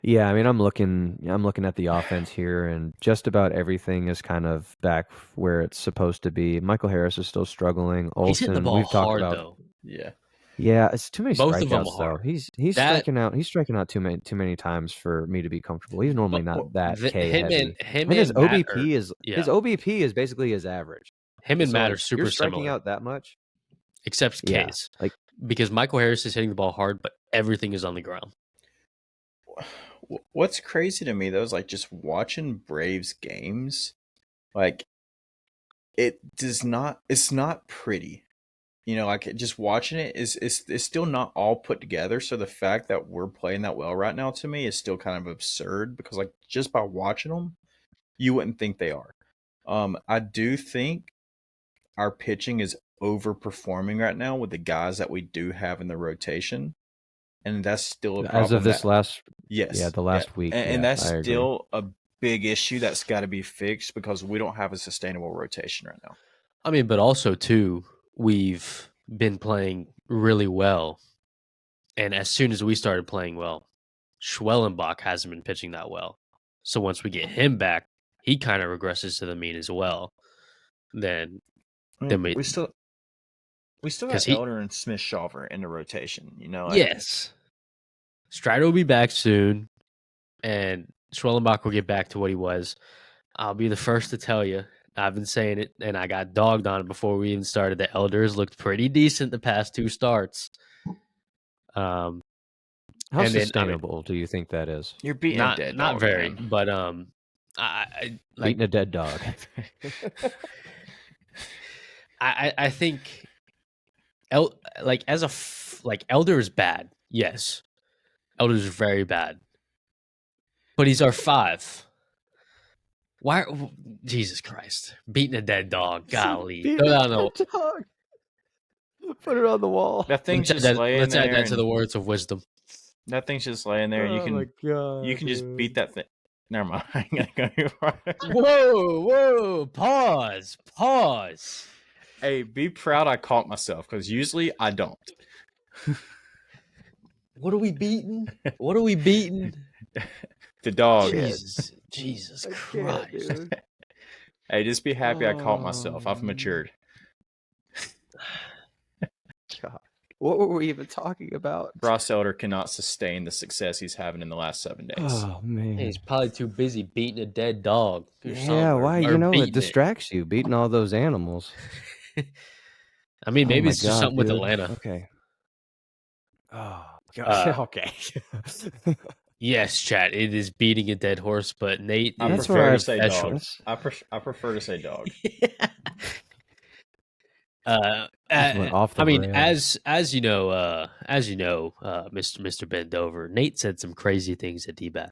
Yeah, I mean, I'm looking at the offense here, and just about everything is kind of back where it's supposed to be. Michael Harris is still struggling. He's hitting the Olsen, ball we've talked hard about. though. Yeah. Yeah, it's too many Both of them strikeouts are though. hard. He's That- striking out too many times for me to be comfortable. He's normally not that K him heavy. and his Matt OBP are- is yeah. his OBP is basically his average. Him and So, Matt like, are super you're striking similar, out that much. except Yeah, K's. like Because Michael Harris is hitting the ball hard, but everything is on the ground. What's crazy to me though is like just watching Braves games, like it's not pretty. You know, like just watching it is still not all put together. So the fact that we're playing that well right now to me is still kind of absurd because like just by watching them, you wouldn't think they are. I do think our pitching is overperforming right now with the guys that we do have in the rotation, and that's still a problem. as of this last, yes, yeah, the last week, and yeah, that's I agree. still a big issue that's got to be fixed because we don't have a sustainable rotation right now. I mean, but also too, we've been playing really well, and as soon as we started playing well, Schwellenbach hasn't been pitching that well. So once we get him back, he kind of regresses to the mean as well. Then we still got Elder and Smith Shawver in the rotation. You know, yes, Strider will be back soon, and Schwellenbach will get back to what he was. I'll be the first to tell you. I've been saying it, and I got dogged on it before we even started. The Elders looked pretty decent the past 2 starts. How and then, sustainable do you think that is? You're beating a dead dog. Not very, man. but I like Beating a dead dog. I think like Elder is bad. Yes, Elder is very bad, but he's our 5. Why? Jesus Christ! Beating a dead dog. Golly, Beating throw a that on the. dead dog. Put it on the wall. That thing's just laying Let's there. add that to and the words of wisdom. That thing's just laying there. Oh my God, you can just dude. beat that thing. Never mind. I ain't gonna go. Whoa! Pause. Hey, be proud I caught myself because usually I don't. What are we beating? What are we beating? The dog. Jesus I Christ! can't, dude. Hey, just be happy I caught myself. I've Oh, matured. God. What were we even talking about? Ross Elder cannot sustain the success he's having in the last 7 days. Oh man. He's probably too busy beating a dead dog. Or something, Yeah, or- why? or You know, beating it distracts you, beating all those animals. I mean, Oh maybe my it's just God, something with dude. Atlanta. Okay. Oh, God. Okay. Yes, chat. It is beating a dead horse, but Nate I is prefer very to say special. dog. I prefer to say dog. Just went off the I mean, rails. as you know, Mr. Bendover, Nate said some crazy things at DBAT.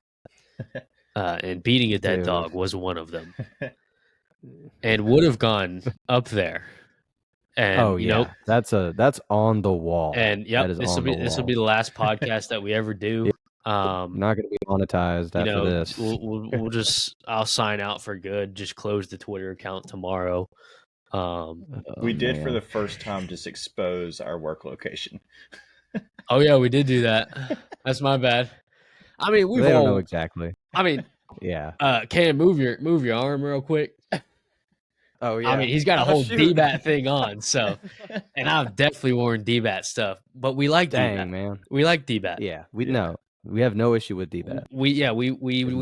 And beating a dead Dude. dog was one of them, and would have gone up there. And Oh you yeah, know, that's on the wall. and That yep, is this on will the be wall. the last podcast that we ever do. Not going to be monetized You after know, this. we'll just I'll sign out for good. Just close the Twitter account tomorrow. We did for man. the first time just expose our work location. Oh yeah, we did do that. That's my bad. I mean, we've They don't all. know exactly. I mean, Yeah. Cam, move your arm real quick. Oh I mean, he's got a Oh, whole shoot. DBAT thing on, so and I've definitely worn DBAT stuff, but we like Dang, DBAT. man. We like DBAT. Yeah, we Yeah. know. We have no issue with DBAT. We no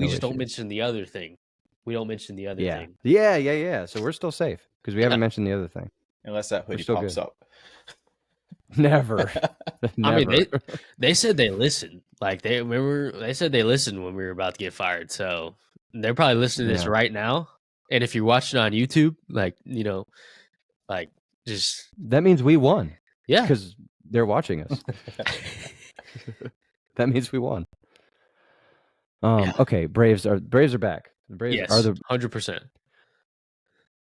just don't issue. mention the other thing. We don't mention the other Yeah. thing. Yeah. So we're still safe because we haven't Yeah. mentioned the other thing. Unless that hoodie still pops good. up. Never. I mean, Never. they said they listened. Like they said they listened when we were about to get fired. So they're probably listening to this Yeah. right now. And if you're watching on YouTube, like, you know, like just That means we won yeah. because they're watching us. That means we won. Yeah. Okay, Braves are back. The Braves Yes, are the 100%.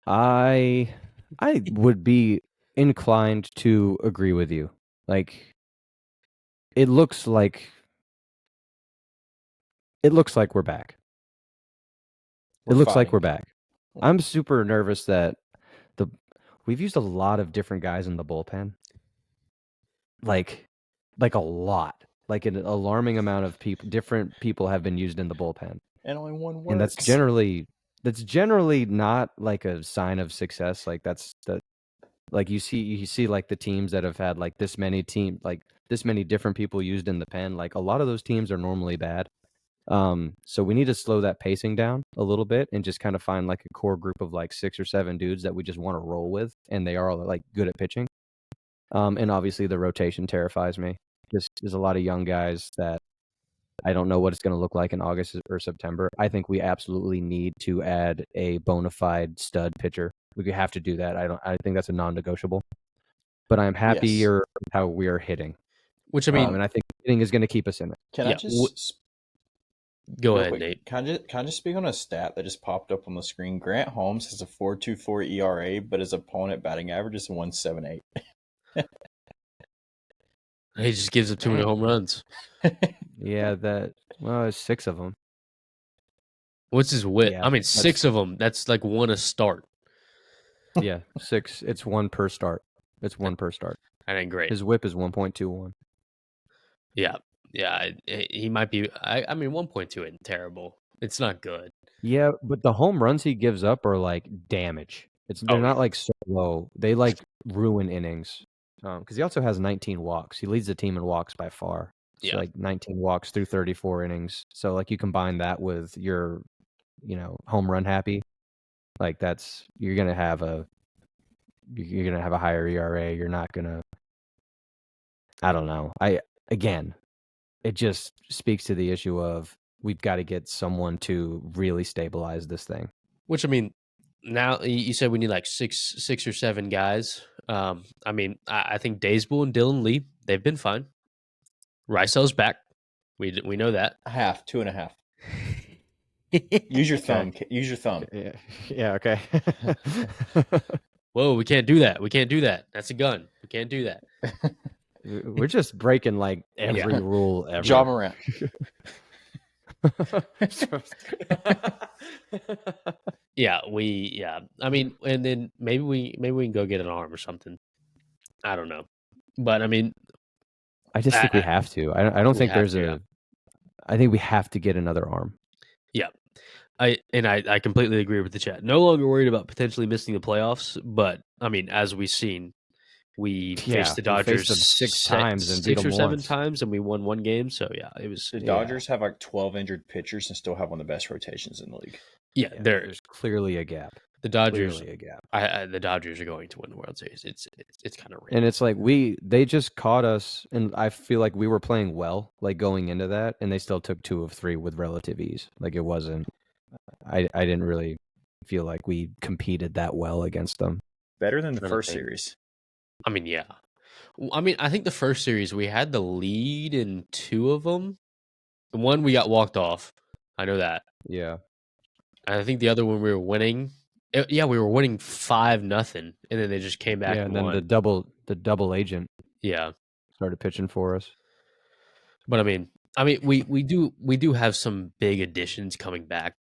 I would be inclined to agree with you. Like it looks like we're back. It looks like we're back. I'm super nervous that we've used a lot of different guys in the bullpen. like a lot, like an alarming amount of different people have been used in the bullpen, and only one works. and that's generally not like a sign of success. Like like you see like the teams that have had like this many different people used in the pen. Like a lot of those teams are normally bad. So we need to slow that pacing down a little bit and just kind of find like a core group of like 6 or 7 dudes that we just want to roll with, and they are all like good at pitching. And obviously the rotation terrifies me. Just there's a lot of young guys that I don't know what it's going to look like in August or September. I think we absolutely need to add a bona fide stud pitcher. We have to do that. I think that's a non-negotiable. But I'm happier with how we are hitting. Which I mean, and I think hitting is going to keep us in it. Can I just go real ahead, quick, Nate? Can I just speak on a stat that just popped up on the screen? Grant Holmes has a 4.24 ERA, but his opponent batting average is 1.78. He just gives up too many home runs. Yeah, it's 6 of them. What's his whip? Yeah, I mean, 6 of them. That's like one a start. Yeah, 6. It's 1 per start. It's 1 per start. That ain't great. His whip is 1.21. Yeah. He might be. I mean, 1.2 isn't terrible. It's not good. Yeah, but the home runs he gives up are like damage. They're not like so low. They like ruin innings. Because he also has 19 walks. He leads the team in walks by far. It's like 19 walks through 34 innings. So like you combine that with your, home run happy, like you're gonna have a higher ERA. You're not gonna. I don't know. It just speaks to the issue of we've got to get someone to really stabilize this thing. Which I mean, now you said we need like six or 7 guys. I mean, I think Daysbull and Dylan Lee, they've been fine. Rysell's back. We know that. 2.5. Use your thumb. Use your thumb. Yeah. Okay. Whoa, we can't do that. That's a gun. We can't do that. We're just breaking like every rule ever. Ja Morant. I mean, and then maybe we can go get an arm or something. I don't know, but I mean, I just think we have to. I don't think there's I think we have to get another arm. Yeah, I completely agree with the chat. No longer worried about potentially missing the playoffs, but I mean, as we've seen, we faced the Dodgers 6 times and beat them 6 or 7 once. times, and we won 1 game. So yeah, it was. The Dodgers have like 12 injured pitchers and still have one of the best rotations in the league. Yeah, there's clearly a gap. The Dodgers, clearly a gap. The Dodgers are going to win the World Series. It's kind of random. And it's like they just caught us, and I feel like we were playing well, like going into that, and they still took 2 of 3 with relative ease. Like it wasn't. I didn't really feel like we competed that well against them. Better than the first series. I mean, yeah. I mean, I think the first series we had the lead in 2 of them. The one we got walked off. I know that. Yeah. And I think the other one we were winning. We were winning 5-0, and then they just came back. Yeah, and then won. the double agent. Yeah, started pitching for us. But I mean, we do have some big additions coming back.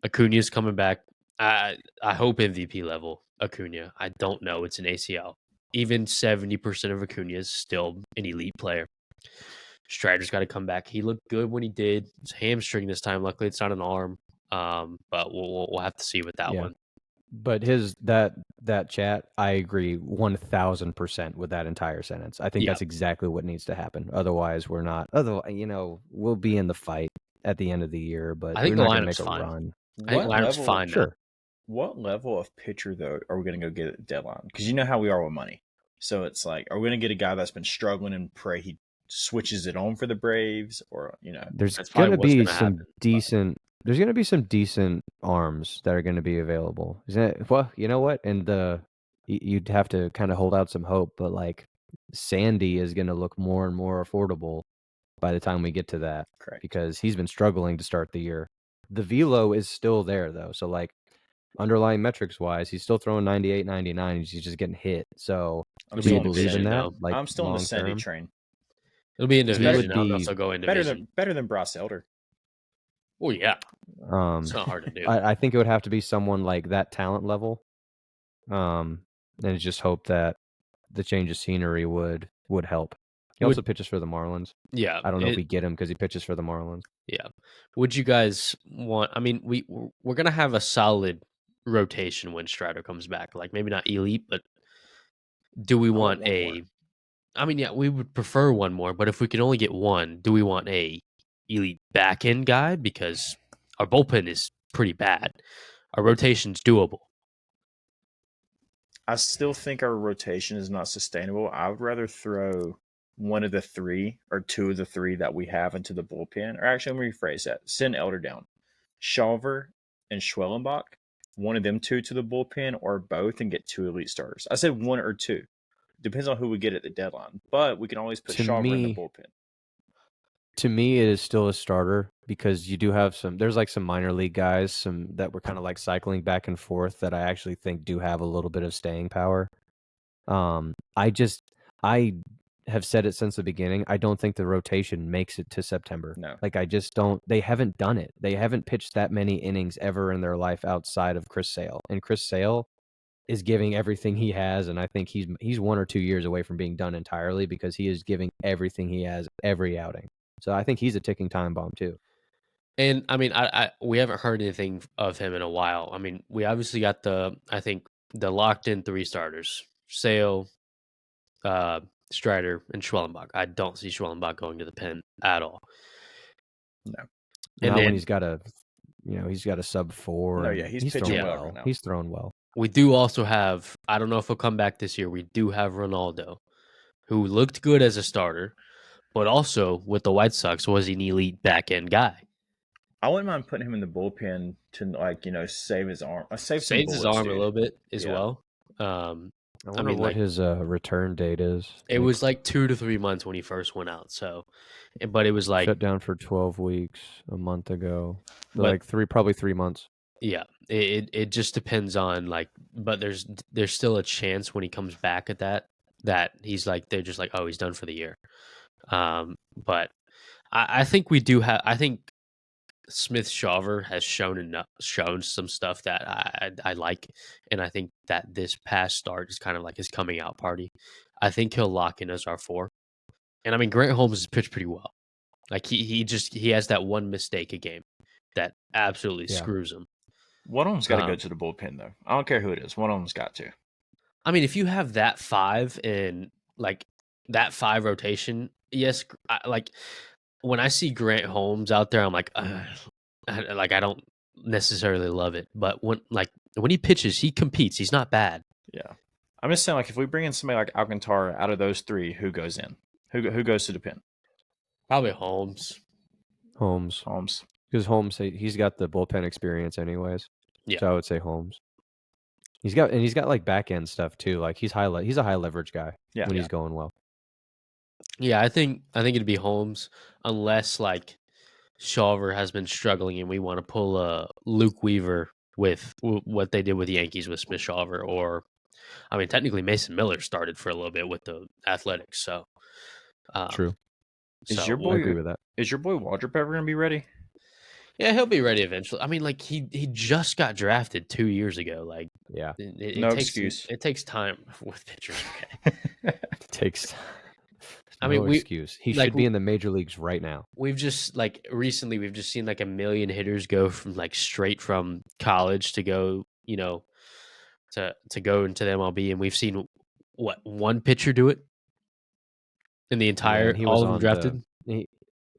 Acuna's coming back. I hope MVP level Acuna. I don't know. It's an ACL. Even 70% of Acuna is still an elite player. Strider's got to come back. He looked good when he did. It's hamstring this time. Luckily, it's not an arm. But we'll have to see with that one. But that chat, I agree 1,000% with that entire sentence. I think that's exactly what needs to happen. Otherwise, we're not. We'll be in the fight at the end of the year, but I think we're the not going to make a fine. run. I think lineup's fine. Sure. What level of pitcher though are we going to go get at the deadline? Because you know how we are with money. So it's like, are we going to get a guy that's been struggling and pray he switches it on for the Braves, or there's going to be some decent. There's going to be some decent arms that are going to be available. Well, you know what? And you'd have to kind of hold out some hope, but like Sandy is going to look more and more affordable by the time we get to that. Correct. Because he's been struggling to start the year. The velo is still there though. So like underlying metrics wise, he's still throwing 98, 99. He's just getting hit. So I'm do you believe in that? Like, I'm still on the Sandy train. It'll be in division. I'll also go in division. Better than Bryce Elder. Oh yeah, it's not hard to do. I think it would have to be someone like that talent level, and just hope that the change of scenery would help. He also pitches for the Marlins. Yeah, I don't know if we get him because he pitches for the Marlins. Yeah. Would you guys want? I mean, we're gonna have a solid rotation when Strider comes back. Like maybe not elite, but do we want one more. a? I mean, yeah, we would prefer one more, but if we can only get one, do we want a elite back end guy? Because our bullpen is pretty bad. Our rotation's doable. I still think our rotation is not sustainable. I would rather throw one of the three or two of the three that we have into the bullpen. Or actually, let me rephrase that. Send Elder down. Shawver and Schwellenbach, one of them two to the bullpen or both and get two elite starters. I said one or two. Depends on who we get at the deadline. But we can always put Shawver in the bullpen. To me, it is still a starter because you do have there's like some minor league guys, some that were kind of like cycling back and forth that I actually think do have a little bit of staying power. I have said it since the beginning. I don't think the rotation makes it to September. No. Like I just don't. They haven't done it. They haven't pitched that many innings ever in their life outside of Chris Sale. And Chris Sale is giving everything he has, and I think he's 1 or 2 years away from being done entirely because he is giving everything he has every outing. So I think he's a ticking time bomb too. And I mean, we haven't heard anything of him in a while. I mean, we obviously got the locked in 3 starters: Sale, Strider, and Schwellenbach. I don't see Schwellenbach going to the pen at all. No, and then when he's got a sub 4. No, yeah, he's pitching well right now. He's thrown well. We do also have, I don't know if he'll come back this year. We do have Ronaldo, who looked good as a starter, but also with the White Sox was an elite back end guy. I wouldn't mind putting him in the bullpen to save his arm. Saves his arm a little bit as well. I wonder what his return date is. It was like 2 to 3 months when he first went out. So, but it was like shut down for 12 weeks a month ago. Like probably 3 months. Yeah, it just depends on but there's still a chance when he comes back at that he's like, they're just like, oh, he's done for the year. But I think we do have. I think Smith Shawver has shown some stuff that I like, and I think that this past start is kind of like his coming out party. I think he'll lock in as our 4. And I mean, Grant Holmes has pitched pretty well. Like he has that one mistake a game that absolutely screws him. One of them's got to go to the bullpen though. I don't care who it is. One of them's got to. I mean, if you have that 5 and like that 5 rotation, yes, when I see Grant Holmes out there, I'm like, I don't necessarily love it, but when he pitches, he competes. He's not bad. Yeah, I'm just saying, like, if we bring in somebody like Alcantara out of those 3, who goes in? Who goes to the pen? Probably Holmes. Because Holmes, he's got the bullpen experience, anyways. Yeah, so I would say Holmes. He's got like back end stuff too. Like he's a high leverage guy when he's going well. Yeah, I think it'd be Holmes unless like Shawver has been struggling and we want to pull a Luke Weaver with what they did with the Yankees with Smith Shawver, or I mean technically Mason Miller started for a little bit with the Athletics. So true. I agree with that. Is your boy Waldrop ever gonna be ready? Yeah, he'll be ready eventually. I mean, like he just got drafted 2 years ago. Like, yeah, no excuse. It takes time with pitchers. Okay, it takes. I mean, excuse. He should be in the major leagues right now. We've just recently we've just seen like a million hitters go from straight from college to go, to go into the MLB, and we've seen one pitcher do it in the entire all of them drafted.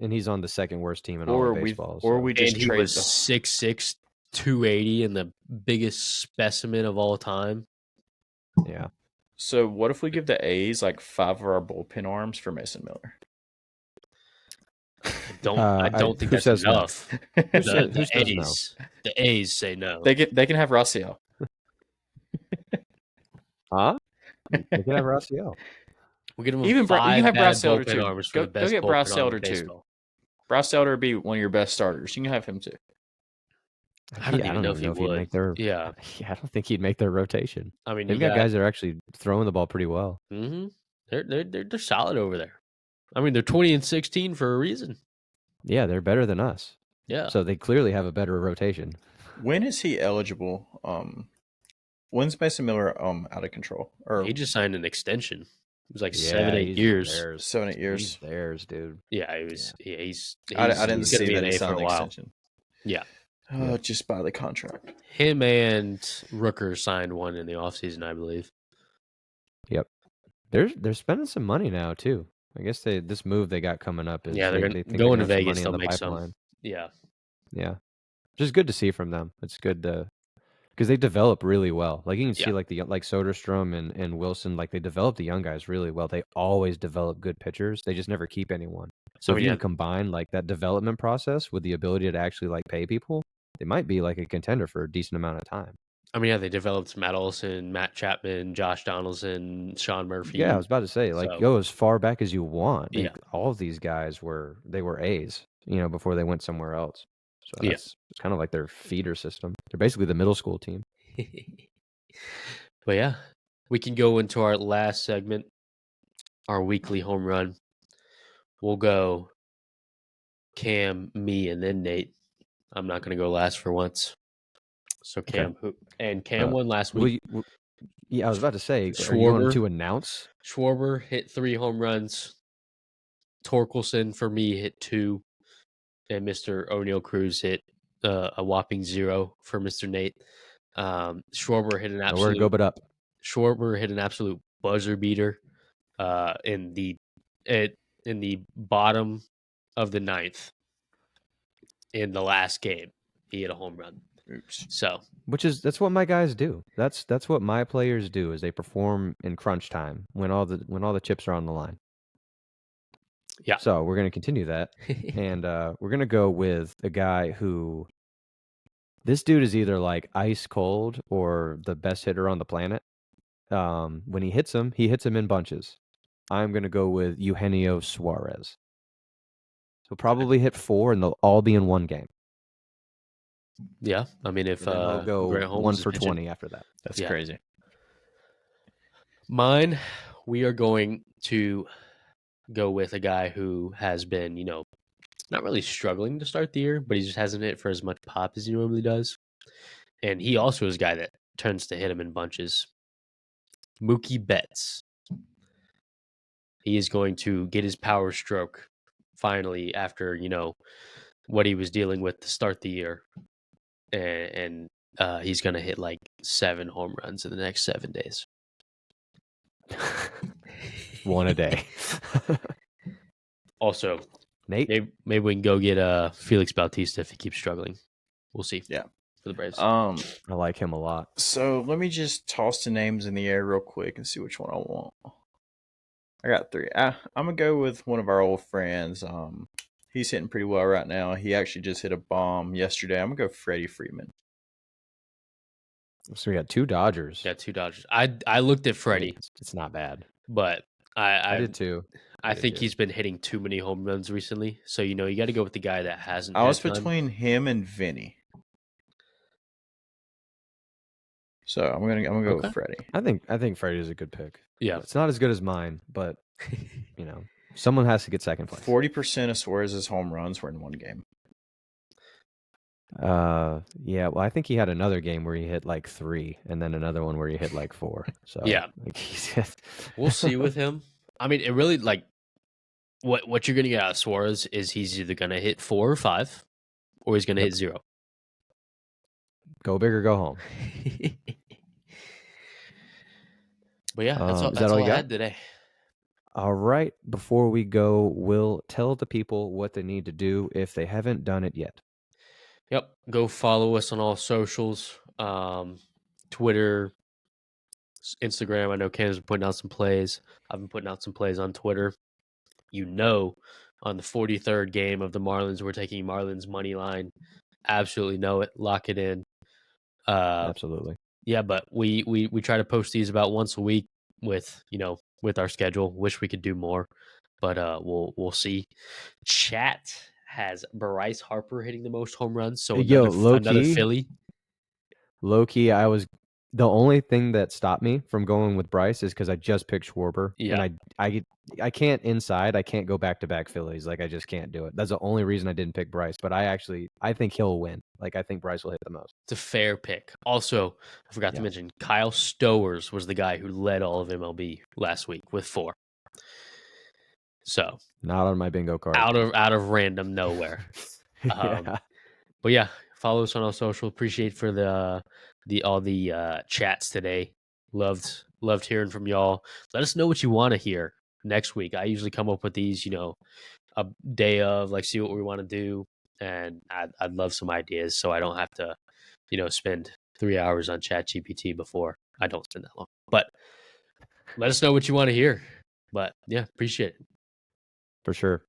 And he's on the second worst team in all of baseball. And he was 6'6", 280, and the biggest specimen of all time. Yeah. So what if we give the A's like 5 of our bullpen arms for Mason Miller? I don't think that's enough. The A's say no. They can have Raciel. Huh? They can have Raciel. We'll get him you can have Bryce Elder too. Go get Bryce Elder too. Bryce Elder would be one of your best starters. You can have him too. I don't even know if he would make their. Yeah, I don't think he'd make their rotation. I mean, they've got guys that are actually throwing the ball pretty well. Mm-hmm. They're solid over there. I mean, they're 20-16 for a reason. Yeah, they're better than us. Yeah, so they clearly have a better rotation. When is he eligible? When's Mason Miller out of control? Or he just signed an extension. It was like Yeah, 7-8 he's years. theirs. 7-8 years. He's theirs, dude. Yeah, he was. Yeah. He's I didn't he's see gonna be that an he A for signed a the while. extension. Yeah. Just by the contract. Him and Rooker signed one in the offseason, I believe. Yep. They're spending some money now too. I guess this move they got coming up is Yeah, they they're think they're going to gonna have some Vegas. money in They'll the make pipeline. some. Yeah. Yeah. Just good to see from them. It's good to because they develop really well. Like you can see Yeah. like Soderstrom and Wilson, like they develop the young guys really well. They always develop good pitchers. They just never keep anyone. So I if mean, you yeah. can combine like that development process with the ability to actually like pay people, they might be like a contender for a decent amount of time. I mean, yeah, they developed Matt Olson, Matt Chapman, Josh Donaldson, Sean Murphy. Yeah, I was about to say, like, So- go as far back as you want. Yeah. All of these guys were A's, before they went somewhere else. So Yeah. it's kind of like their feeder system. They're basically the middle school team. But yeah, we can go into our last segment, our weekly home run. We'll go Cam, me, and then Nate. I'm not going to go last for once. So Cam, Cam won last week. Yeah, I was about to say, are you going Schwarber. to announce? Schwarber hit 3 home runs. Torkelson for me hit 2, and Mr. O'Neal Cruz hit a whopping 0 for Mr. Nate. Schwarber hit an Nowhere to go but up. Schwarber hit an absolute buzzer beater in the bottom of the 9th in the last game. He hit a home run. Oops. So That's what my guys do. That's what my players do is they perform in crunch time when all the chips are on the line. Yeah. So we're gonna continue that. And we're going to go with a guy who this dude is either like ice cold or the best hitter on the planet. When he hits him in bunches. I'm going to go with Eugenio Suarez. He'll probably hit 4 and they'll all be in one game. Yeah. I mean, if And then he'll go Grant Holmes 1 is for pitching. 20 after that. That's Yeah. crazy. Mine, we are going to go with a guy who has been, not really struggling to start the year, but he just hasn't hit for as much pop as he normally does. And he also is a guy that tends to hit him in bunches. Mookie Betts. He is going to get his power stroke finally after, what he was dealing with to start the year. And he's going to hit like 7 home runs in the next 7 days. One a day. Also, Nate? maybe we can go get Felix Bautista if he keeps struggling. We'll see. Yeah. For the Braves. I like him a lot. So let me just toss the names in the air real quick and see which one I want. I got 3. I'm gonna go with one of our old friends. He's hitting pretty well right now. He actually just hit a bomb yesterday. I'm gonna go Freddie Freeman. So we got 2 Dodgers. Yeah, 2 Dodgers. I looked at Freddie, It's not bad. but I did too. I think he's been hitting too many home runs recently. So you got to go with the guy that hasn't. I was had none. between him and Vinny. So I'm gonna go with Freddie. I think Freddie's a good pick. Yeah. It's not as good as mine, but someone has to get second place. 40% of Suarez's home runs were in one game. Yeah, well, I think he had another game where he hit like 3 and then another one where he hit like 4. So Yeah. like, he's just... We'll see with him. I mean, it really like what you're gonna get out of Suarez is he's either gonna hit 4 or 5, or he's gonna hit 0. Go big or go home. But yeah, that's Is that all all you I got? had today. All right. Before we go, Will tell the people what they need to do if they haven't done it yet. Yep. Go follow us on all socials. Twitter, Instagram. I know Cam's been putting out some plays. I've been putting out some plays on Twitter. On the 43rd game of the Marlins, we're taking Marlins money line. Absolutely know it. Lock it in. Absolutely. Yeah, but we try to post these about once a week with our schedule. Wish we could do more, but we'll see. Chat has Bryce Harper hitting the most home runs, so another low-key, Philly. Low key, I was The only thing that stopped me from going with Bryce is because I just picked Schwarber, Yeah. and I can't inside. I can't go back Phillies. Like I just can't do it. That's the only reason I didn't pick Bryce. But I think he'll win. Like I think Bryce will hit the most. It's a fair pick. Also, I forgot to Yeah. mention Kyle Stowers was the guy who led all of MLB last week with 4. So Not on my bingo card. out of random nowhere. Yeah. But yeah, follow us on our social. Appreciate for all the chats today. Loved hearing from y'all. Let us know what you want to hear next week. I usually come up with these, a day of, like, see what we want to do, and I'd love some ideas so I don't have to, spend 3 hours on ChatGPT before. I don't spend that long. But let us know what you want to hear. But yeah, appreciate it. For sure.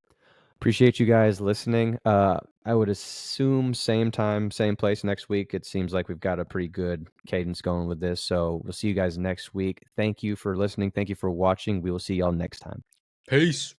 Appreciate you guys listening. I would assume same time, same place next week. It seems like we've got a pretty good cadence going with this. So we'll see you guys next week. Thank you for listening. Thank you for watching. We will see y'all next time. Peace.